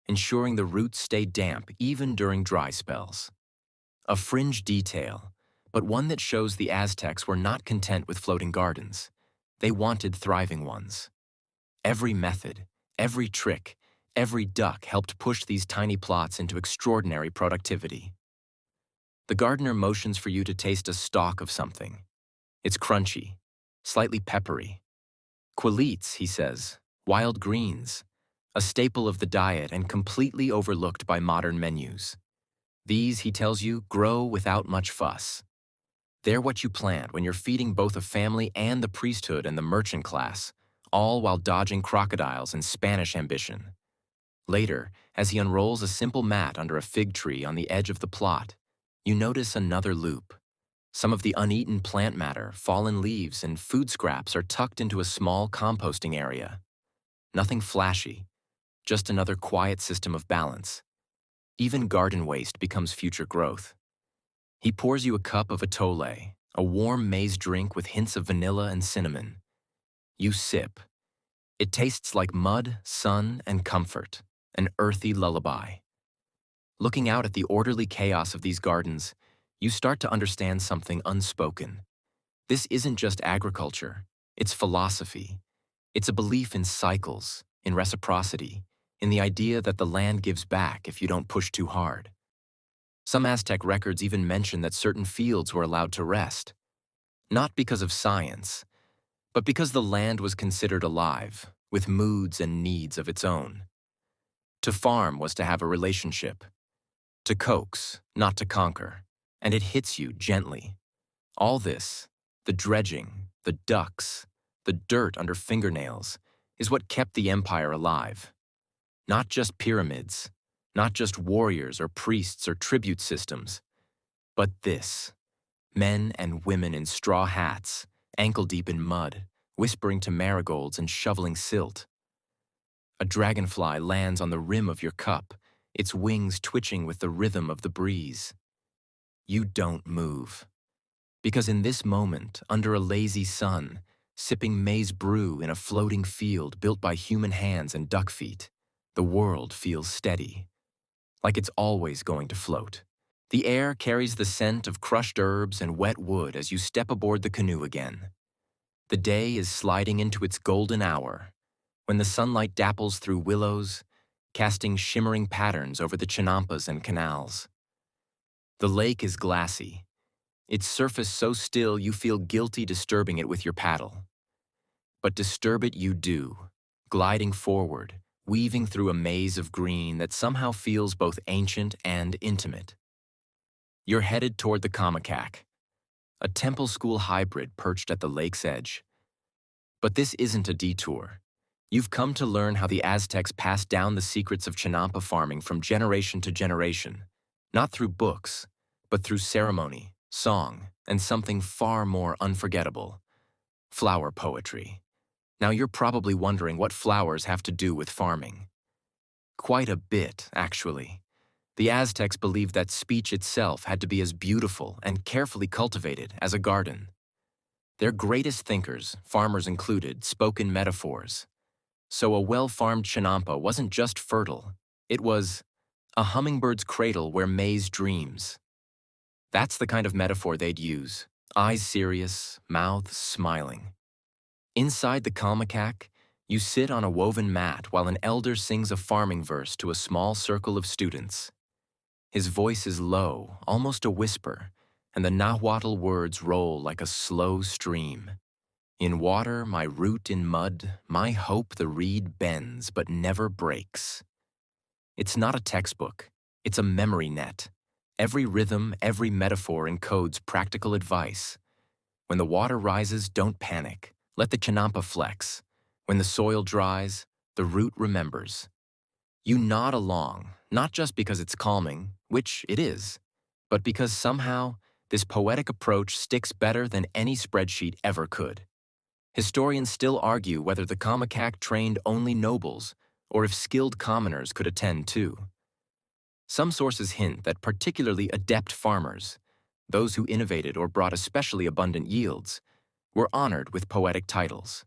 ensuring the roots stay damp even during dry spells. A fringe detail, but one that shows the Aztecs were not content with floating gardens. They wanted thriving ones. Every method, every trick, every duck helped push these tiny plots into extraordinary productivity. The gardener motions for you to taste a stalk of something. It's crunchy, slightly peppery. Quilites, he says, wild greens, a staple of the diet and completely overlooked by modern menus. These, he tells you, grow without much fuss. They're what you plant when you're feeding both a family and the priesthood and the merchant class, all while dodging crocodiles and Spanish ambition. Later, as he unrolls a simple mat under a fig tree on the edge of the plot, you notice another loop. Some of the uneaten plant matter, fallen leaves, and food scraps are tucked into a small composting area. Nothing flashy, just another quiet system of balance. Even garden waste becomes future growth. He pours you a cup of atole, a warm maize drink with hints of vanilla and cinnamon. You sip. It tastes like mud, sun, and comfort, an earthy lullaby. Looking out at the orderly chaos of these gardens, you start to understand something unspoken. This isn't just agriculture, it's philosophy. It's a belief in cycles, in reciprocity, in the idea that the land gives back if you don't push too hard. Some Aztec records even mention that certain fields were allowed to rest, not because of science, but because the land was considered alive, with moods and needs of its own. To farm was to have a relationship. To coax, not to conquer, and it hits you gently. All this, the dredging, the ducks, the dirt under fingernails, is what kept the empire alive. Not just pyramids, not just warriors or priests or tribute systems, but this. Men and women in straw hats, ankle-deep in mud, whispering to marigolds and shoveling silt. A dragonfly lands on the rim of your cup, its wings twitching with the rhythm of the breeze. You don't move. Because in this moment, under a lazy sun, sipping maize brew in a floating field built by human hands and duck feet, the world feels steady, like it's always going to float. The air carries the scent of crushed herbs and wet wood as you step aboard the canoe again. The day is sliding into its golden hour, when the sunlight dapples through willows, casting shimmering patterns over the chinampas and canals. The lake is glassy, its surface so still you feel guilty disturbing it with your paddle. But disturb it you do, gliding forward, weaving through a maze of green that somehow feels both ancient and intimate. You're headed toward the Kamakac, a temple school hybrid perched at the lake's edge. But this isn't a detour. You've come to learn how the Aztecs passed down the secrets of chinampa farming from generation to generation, not through books, but through ceremony, song, and something far more unforgettable: flower poetry. Now you're probably wondering what flowers have to do with farming. Quite a bit, actually. The Aztecs believed that speech itself had to be as beautiful and carefully cultivated as a garden. Their greatest thinkers, farmers included, spoke in metaphors. So a well-farmed chinampa wasn't just fertile, it was a hummingbird's cradle where maize dreams. That's the kind of metaphor they'd use, eyes serious, mouth smiling. Inside the Kalmakak, you sit on a woven mat while an elder sings a farming verse to a small circle of students. His voice is low, almost a whisper, and the Nahuatl words roll like a slow stream. In water, my root in mud, my hope the reed bends but never breaks. It's not a textbook, it's a memory net. Every rhythm, every metaphor encodes practical advice. When the water rises, don't panic. Let the chinampa flex. When the soil dries, the root remembers. You nod along, not just because it's calming, which it is, but because somehow this poetic approach sticks better than any spreadsheet ever could. Historians still argue whether the Kamakac trained only nobles or if skilled commoners could attend too. Some sources hint that particularly adept farmers, those who innovated or brought especially abundant yields, were honored with poetic titles.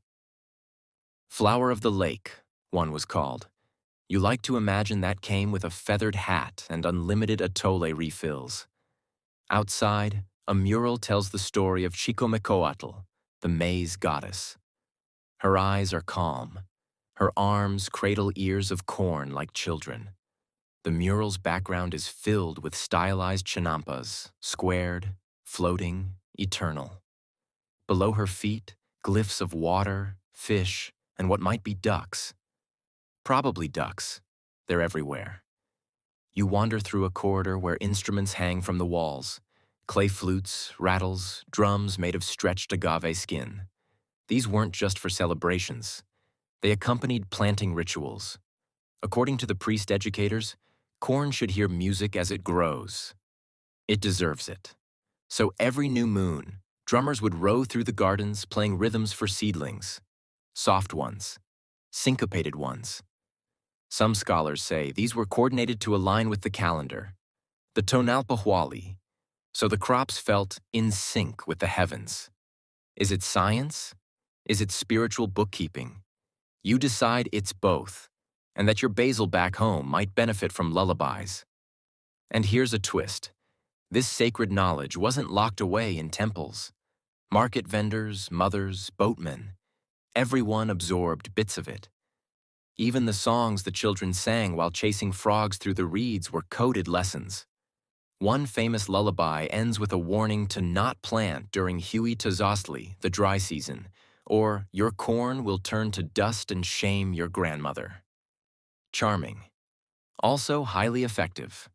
Flower of the Lake, one was called. You like to imagine that came with a feathered hat and unlimited atole refills. Outside, a mural tells the story of Chicomecoatl, the maize goddess. Her eyes are calm. Her arms cradle ears of corn like children. The mural's background is filled with stylized chinampas, squared, floating, eternal. Below her feet, glyphs of water, fish, and what might be ducks. Probably ducks. They're everywhere. You wander through a corridor where instruments hang from the walls. Clay flutes, rattles, drums made of stretched agave skin. These weren't just for celebrations. They accompanied planting rituals. According to the priest educators, corn should hear music as it grows. It deserves it. So every new moon, drummers would row through the gardens playing rhythms for seedlings. Soft ones. Syncopated ones. Some scholars say these were coordinated to align with the calendar, the Tonalpohualli, so the crops felt in sync with the heavens. Is it science? Is it spiritual bookkeeping? You decide it's both, and that your basil back home might benefit from lullabies. And here's a twist. This sacred knowledge wasn't locked away in temples. Market vendors, mothers, boatmen, everyone absorbed bits of it. Even the songs the children sang while chasing frogs through the reeds were coded lessons. One famous lullaby ends with a warning to not plant during Huey Tazostli, the dry season, or your corn will turn to dust and shame your grandmother. Charming. Also highly effective.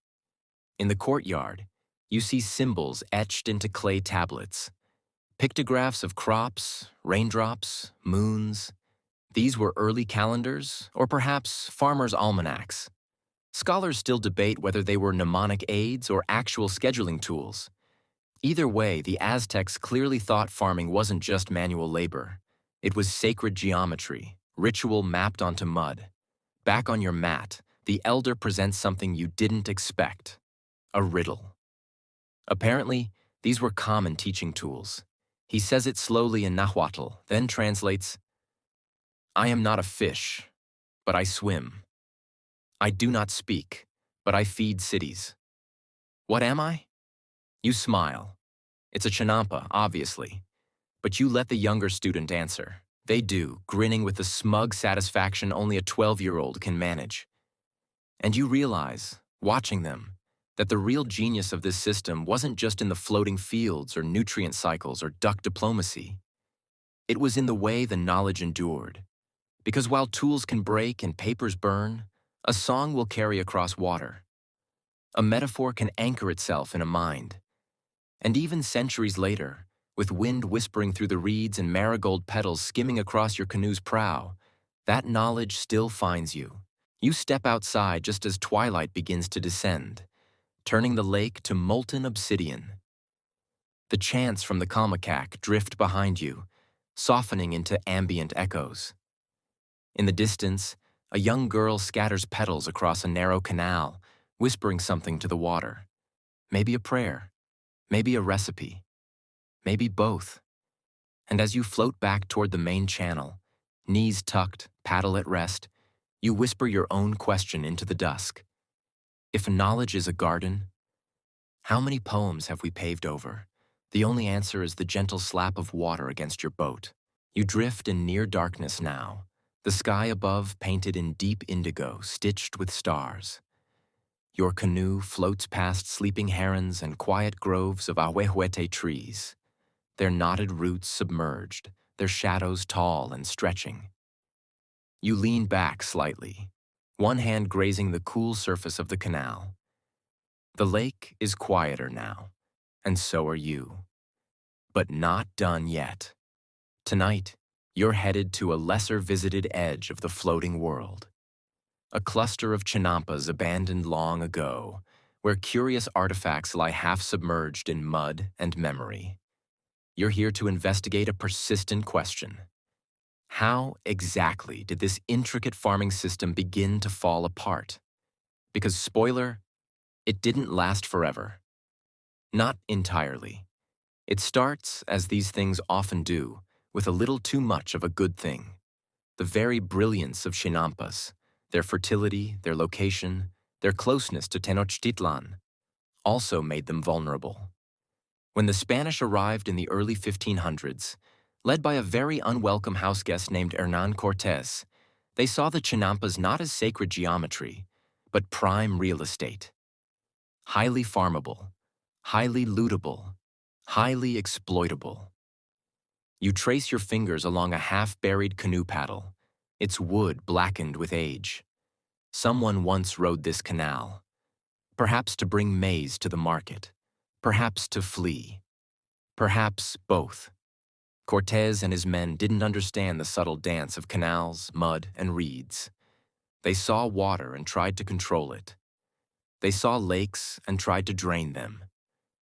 In the courtyard, you see symbols etched into clay tablets. Pictographs of crops, raindrops, moons. These were early calendars, or perhaps farmers' almanacs. Scholars still debate whether they were mnemonic aids or actual scheduling tools. Either way, the Aztecs clearly thought farming wasn't just manual labor. It was sacred geometry, ritual mapped onto mud. Back on your mat, the elder presents something you didn't expect: a riddle. Apparently, these were common teaching tools. He says it slowly in Nahuatl, then translates, I am not a fish, but I swim. I do not speak, but I feed cities. What am I? You smile. It's a chinampa, obviously. But you let the younger student answer. They do, grinning with the smug satisfaction only a 12-year-old can manage. And you realize, watching them, that the real genius of this system wasn't just in the floating fields or nutrient cycles or duck diplomacy. It was in the way the knowledge endured. Because while tools can break and papers burn, a song will carry across water. A metaphor can anchor itself in a mind. And even centuries later, with wind whispering through the reeds and marigold petals skimming across your canoe's prow, that knowledge still finds you. You step outside just as twilight begins to descend, turning the lake to molten obsidian. The chants from the Kalmakak drift behind you, softening into ambient echoes. In the distance, a young girl scatters petals across a narrow canal, whispering something to the water. Maybe a prayer, maybe a recipe, maybe both. And as you float back toward the main channel, knees tucked, paddle at rest, you whisper your own question into the dusk. If knowledge is a garden, how many poems have we paved over? The only answer is the gentle slap of water against your boat. You drift in near darkness now, the sky above painted in deep indigo, stitched with stars. Your canoe floats past sleeping herons and quiet groves of ahuehuete trees, their knotted roots submerged, their shadows tall and stretching. You lean back slightly, one hand grazing the cool surface of the canal. The lake is quieter now, and so are you. But not done yet. Tonight, You're headed to a lesser-visited edge of the floating world, a cluster of chinampas abandoned long ago, where curious artifacts lie half-submerged in mud and memory. You're here to investigate a persistent question. How exactly did this intricate farming system begin to fall apart? Because, spoiler, it didn't last forever. Not entirely. It starts, as these things often do, with a little too much of a good thing. The very brilliance of Chinampas, their fertility, their location, their closeness to Tenochtitlan, also made them vulnerable. When the Spanish arrived in the early 1500s, led by a very unwelcome houseguest named Hernán Cortés, they saw the Chinampas not as sacred geometry, but prime real estate. Highly farmable, highly lootable, highly exploitable. You trace your fingers along a half-buried canoe paddle, its wood blackened with age. Someone once rode this canal, perhaps to bring maize to the market, perhaps to flee, perhaps both. Cortés and his men didn't understand the subtle dance of canals, mud, and reeds. They saw water and tried to control it. They saw lakes and tried to drain them.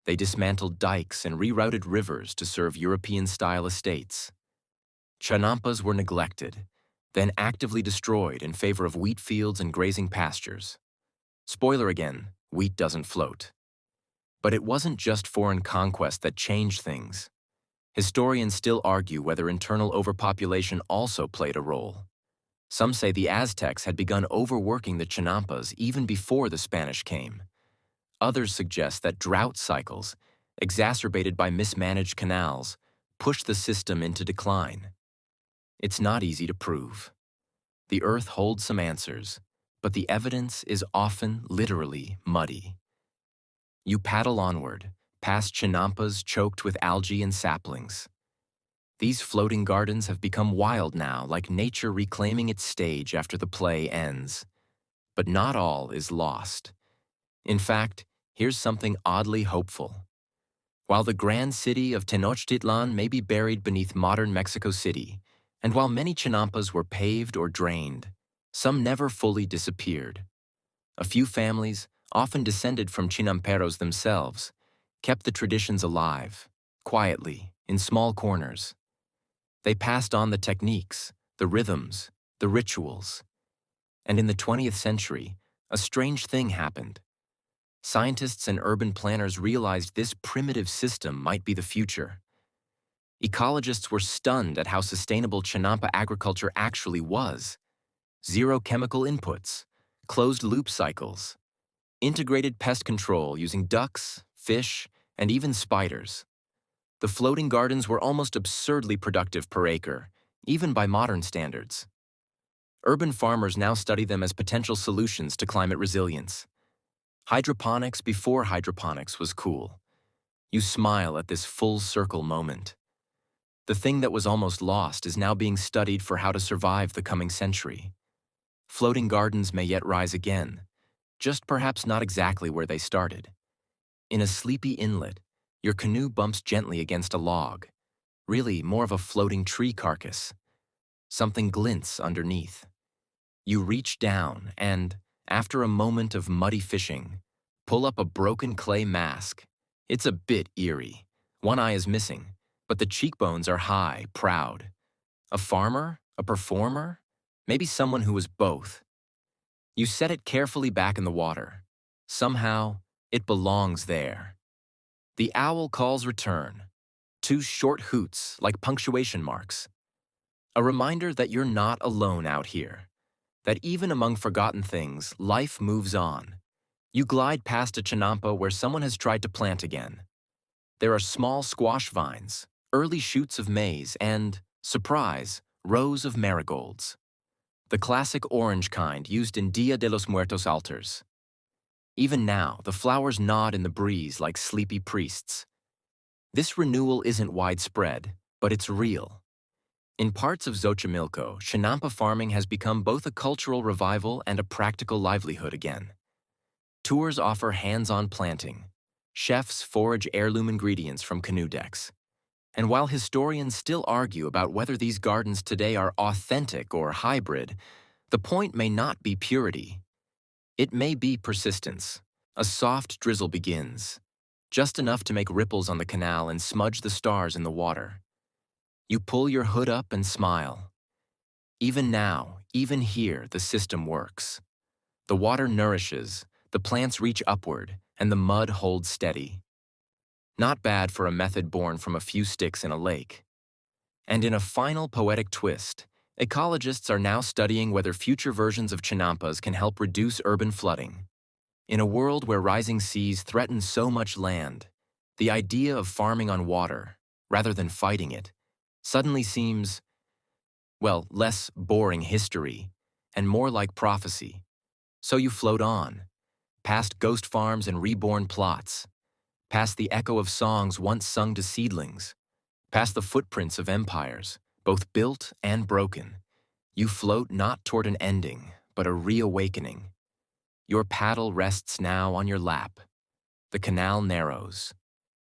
They dismantled dikes and rerouted rivers to serve European-style estates. Chinampas were neglected, then actively destroyed in favor of wheat fields and grazing pastures. Spoiler again, wheat doesn't float. But it wasn't just foreign conquest that changed things. Historians still argue whether internal overpopulation also played a role. Some say the Aztecs had begun overworking the Chinampas even before the Spanish came. Others suggest that drought cycles, exacerbated by mismanaged canals, pushed the system into decline. It's not easy to prove. The earth holds some answers, but the evidence is often literally muddy. You paddle onward, past Chinampas choked with algae and saplings. These floating gardens have become wild now, like nature reclaiming its stage after the play ends. But not all is lost. In fact, here's something oddly hopeful. While the grand city of Tenochtitlan may be buried beneath modern Mexico City, and while many Chinampas were paved or drained, some never fully disappeared. A few families, often descended from Chinamperos themselves, kept the traditions alive, quietly, in small corners. They passed on the techniques, the rhythms, the rituals. And in the 20th century, a strange thing happened. Scientists and urban planners realized this primitive system might be the future. Ecologists were stunned at how sustainable Chinampa agriculture actually was. Zero chemical inputs, closed-loop cycles, integrated pest control using ducks, fish, and even spiders. The floating gardens were almost absurdly productive per acre, even by modern standards. Urban farmers now study them as potential solutions to climate resilience. Hydroponics before hydroponics was cool. You smile at this full-circle moment. The thing that was almost lost is now being studied for how to survive the coming century. Floating gardens may yet rise again, just perhaps not exactly where they started. In a sleepy inlet, your canoe bumps gently against a log, really more of a floating tree carcass. Something glints underneath. You reach down and, after a moment of muddy fishing, pull up a broken clay mask. It's a bit eerie. One eye is missing, but the cheekbones are high, proud. A farmer? A performer? Maybe someone who was both. You set it carefully back in the water. Somehow, it belongs there. The owl calls return. Two short hoots, like punctuation marks. A reminder that you're not alone out here. That even among forgotten things, life moves on. You glide past a Chinampa where someone has tried to plant again. There are small squash vines, early shoots of maize, and, surprise, rows of marigolds. The classic orange kind used in Dia de los Muertos altars. Even now, the flowers nod in the breeze like sleepy priests. This renewal isn't widespread, but it's real. In parts of Xochimilco, Chinampa farming has become both a cultural revival and a practical livelihood again. Tours offer hands-on planting. Chefs forage heirloom ingredients from canoe decks. And while historians still argue about whether these gardens today are authentic or hybrid, the point may not be purity. It may be persistence. A soft drizzle begins, just enough to make ripples on the canal and smudge the stars in the water. You pull your hood up and smile. Even now, even here, the system works. The water nourishes, the plants reach upward, and the mud holds steady. Not bad for a method born from a few sticks in a lake. And in a final poetic twist, ecologists are now studying whether future versions of chinampas can help reduce urban flooding. In a world where rising seas threaten so much land, the idea of farming on water, rather than fighting it, suddenly seems, well, less boring history and more like prophecy. So you float on, past ghost farms and reborn plots, past the echo of songs once sung to seedlings, past the footprints of empires, both built and broken. You float not toward an ending, but a reawakening. Your paddle rests now on your lap. The canal narrows.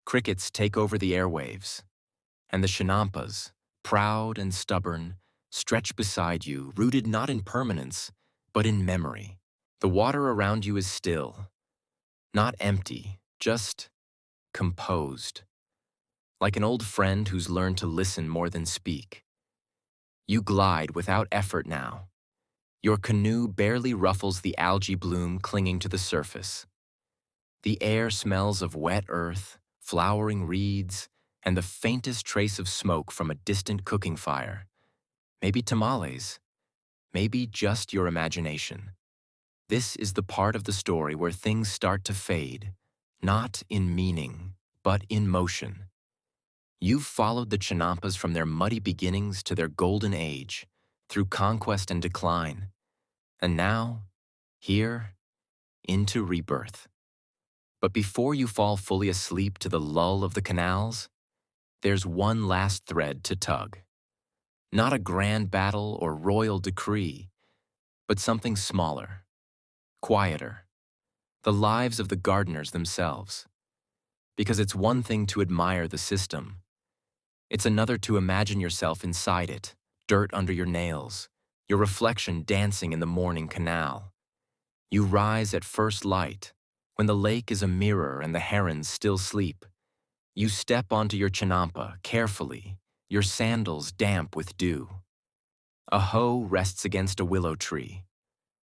Crickets take over the airwaves. And the chinampas, proud and stubborn, stretch beside you, rooted not in permanence, but in memory. The water around you is still, not empty, just composed. Like an old friend who's learned to listen more than speak. You glide without effort now. Your canoe barely ruffles the algae bloom clinging to the surface. The air smells of wet earth, flowering reeds, and the faintest trace of smoke from a distant cooking fire. Maybe tamales, maybe just your imagination. This is the part of the story where things start to fade, not in meaning, but in motion. You've followed the chinampas from their muddy beginnings to their golden age, through conquest and decline, and now, here, into rebirth. But before you fall fully asleep to the lull of the canals, there's one last thread to tug. Not a grand battle or royal decree, but something smaller, quieter, the lives of the gardeners themselves. Because it's one thing to admire the system. It's another to imagine yourself inside it, dirt under your nails, your reflection dancing in the morning canal. You rise at first light, when the lake is a mirror and the herons still sleep. You step onto your chinampa carefully, your sandals damp with dew. A hoe rests against a willow tree.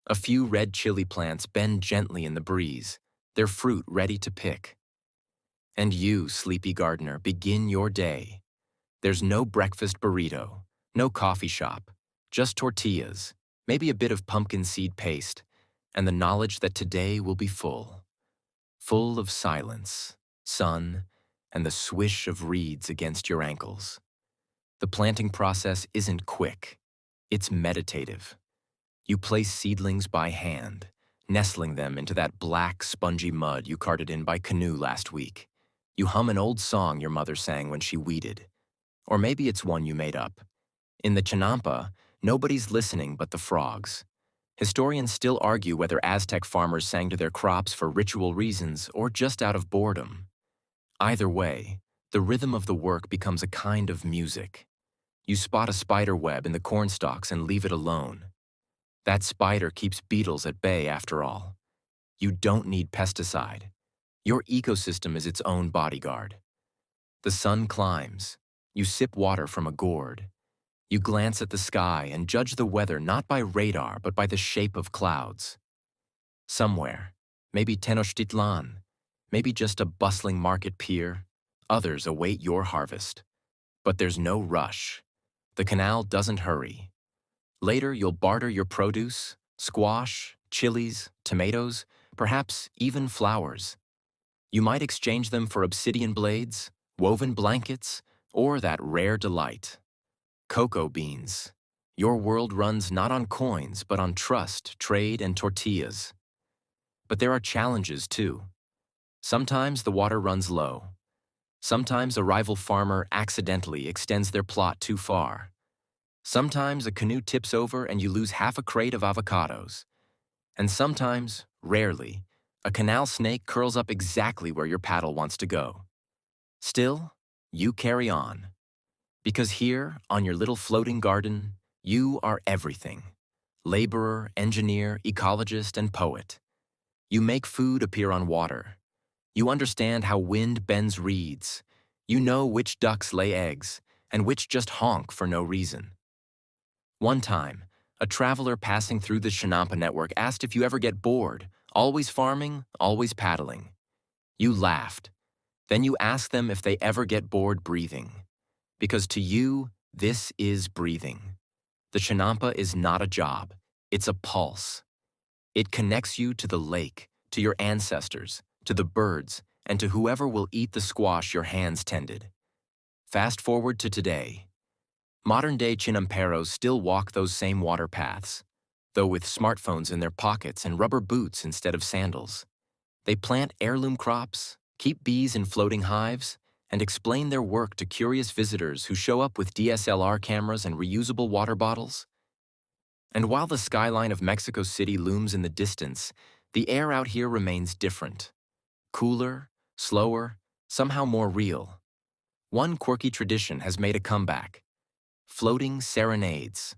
A few red chili plants bend gently in the breeze, their fruit ready to pick. And you, sleepy gardener, begin your day. There's no breakfast burrito, no coffee shop, just tortillas, maybe a bit of pumpkin seed paste, and the knowledge that today will be full. Full of silence, sun, and the swish of reeds against your ankles. The planting process isn't quick, it's meditative. You place seedlings by hand, nestling them into that black, spongy mud you carted in by canoe last week. You hum an old song your mother sang when she weeded. Or maybe it's one you made up. In the chinampa, nobody's listening but the frogs. Historians still argue whether Aztec farmers sang to their crops for ritual reasons or just out of boredom. Either way, the rhythm of the work becomes a kind of music. You spot a spider web in the cornstalks and leave it alone. That spider keeps beetles at bay after all. You don't need pesticide. Your ecosystem is its own bodyguard. The sun climbs. You sip water from a gourd. You glance at the sky and judge the weather not by radar but by the shape of clouds. Somewhere, maybe Tenochtitlan, maybe just a bustling market pier, others await your harvest. But there's no rush. The canal doesn't hurry. Later, you'll barter your produce, squash, chilies, tomatoes, perhaps even flowers. You might exchange them for obsidian blades, woven blankets, or that rare delight, cocoa beans. Your world runs not on coins, but on trust, trade, and tortillas. But there are challenges, too. Sometimes the water runs low. Sometimes a rival farmer accidentally extends their plot too far. Sometimes a canoe tips over and you lose half a crate of avocados. And sometimes, rarely, a canal snake curls up exactly where your paddle wants to go. Still, you carry on. Because here, on your little floating garden, you are everything. Laborer, engineer, ecologist, and poet. You make food appear on water. You understand how wind bends reeds. You know which ducks lay eggs and which just honk for no reason. One time, a traveler passing through the Shinampa network asked if you ever get bored, always farming, always paddling. You laughed. Then you asked them if they ever get bored breathing. Because to you, this is breathing. The Chinampa is not a job, it's a pulse. It connects you to the lake, to your ancestors, to the birds, and to whoever will eat the squash your hands tended. Fast forward to today. Modern-day Chinamperos still walk those same water paths, though with smartphones in their pockets and rubber boots instead of sandals. They plant heirloom crops, keep bees in floating hives, and explain their work to curious visitors who show up with DSLR cameras and reusable water bottles. And while the skyline of Mexico City looms in the distance, the air out here remains different. Cooler, slower, somehow more real. One quirky tradition has made a comeback. Floating serenades.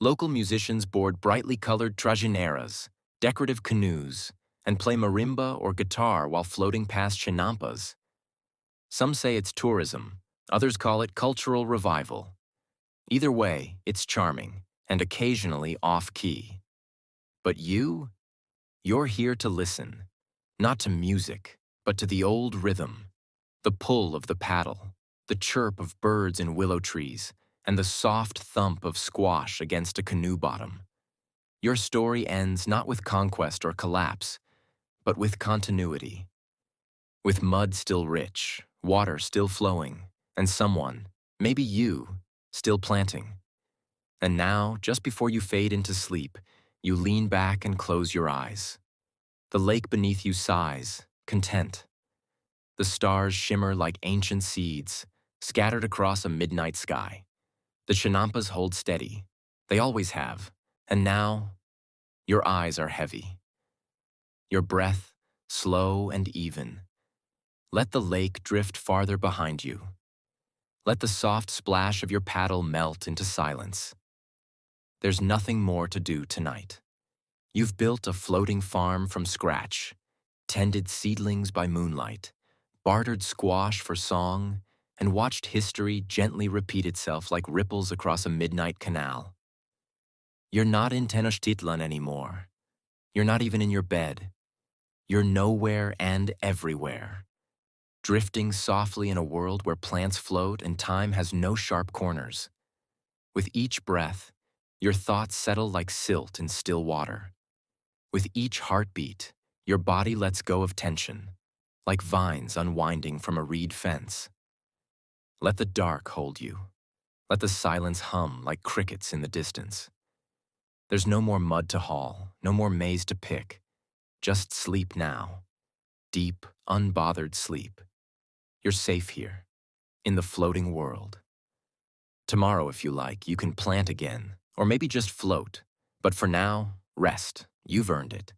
Local musicians board brightly colored trajineras, decorative canoes, and play marimba or guitar while floating past chinampas. Some say it's tourism, others call it cultural revival. Either way, it's charming, and occasionally off-key. But you're here to listen, not to music, but to the old rhythm, the pull of the paddle, the chirp of birds in willow trees, and the soft thump of squash against a canoe bottom. Your story ends not with conquest or collapse, but with continuity. With mud still rich, water still flowing, and someone, maybe you, still planting. And now, just before you fade into sleep, you lean back and close your eyes. The lake beneath you sighs, content. The stars shimmer like ancient seeds, scattered across a midnight sky. The Chinampas hold steady. They always have. And now, your eyes are heavy. Your breath, slow and even. Let the lake drift farther behind you. Let the soft splash of your paddle melt into silence. There's nothing more to do tonight. You've built a floating farm from scratch, tended seedlings by moonlight, bartered squash for song, and watched history gently repeat itself like ripples across a midnight canal. You're not in Tenochtitlan anymore. You're not even in your bed. You're nowhere and everywhere, drifting softly in a world where plants float and time has no sharp corners. With each breath, your thoughts settle like silt in still water. With each heartbeat, your body lets go of tension, like vines unwinding from a reed fence. Let the dark hold you. Let the silence hum like crickets in the distance. There's no more mud to haul, no more maize to pick. Just sleep now. Deep, unbothered sleep. You're safe here, in the floating world. Tomorrow, if you like, you can plant again, or maybe just float. But for now, rest. You've earned it.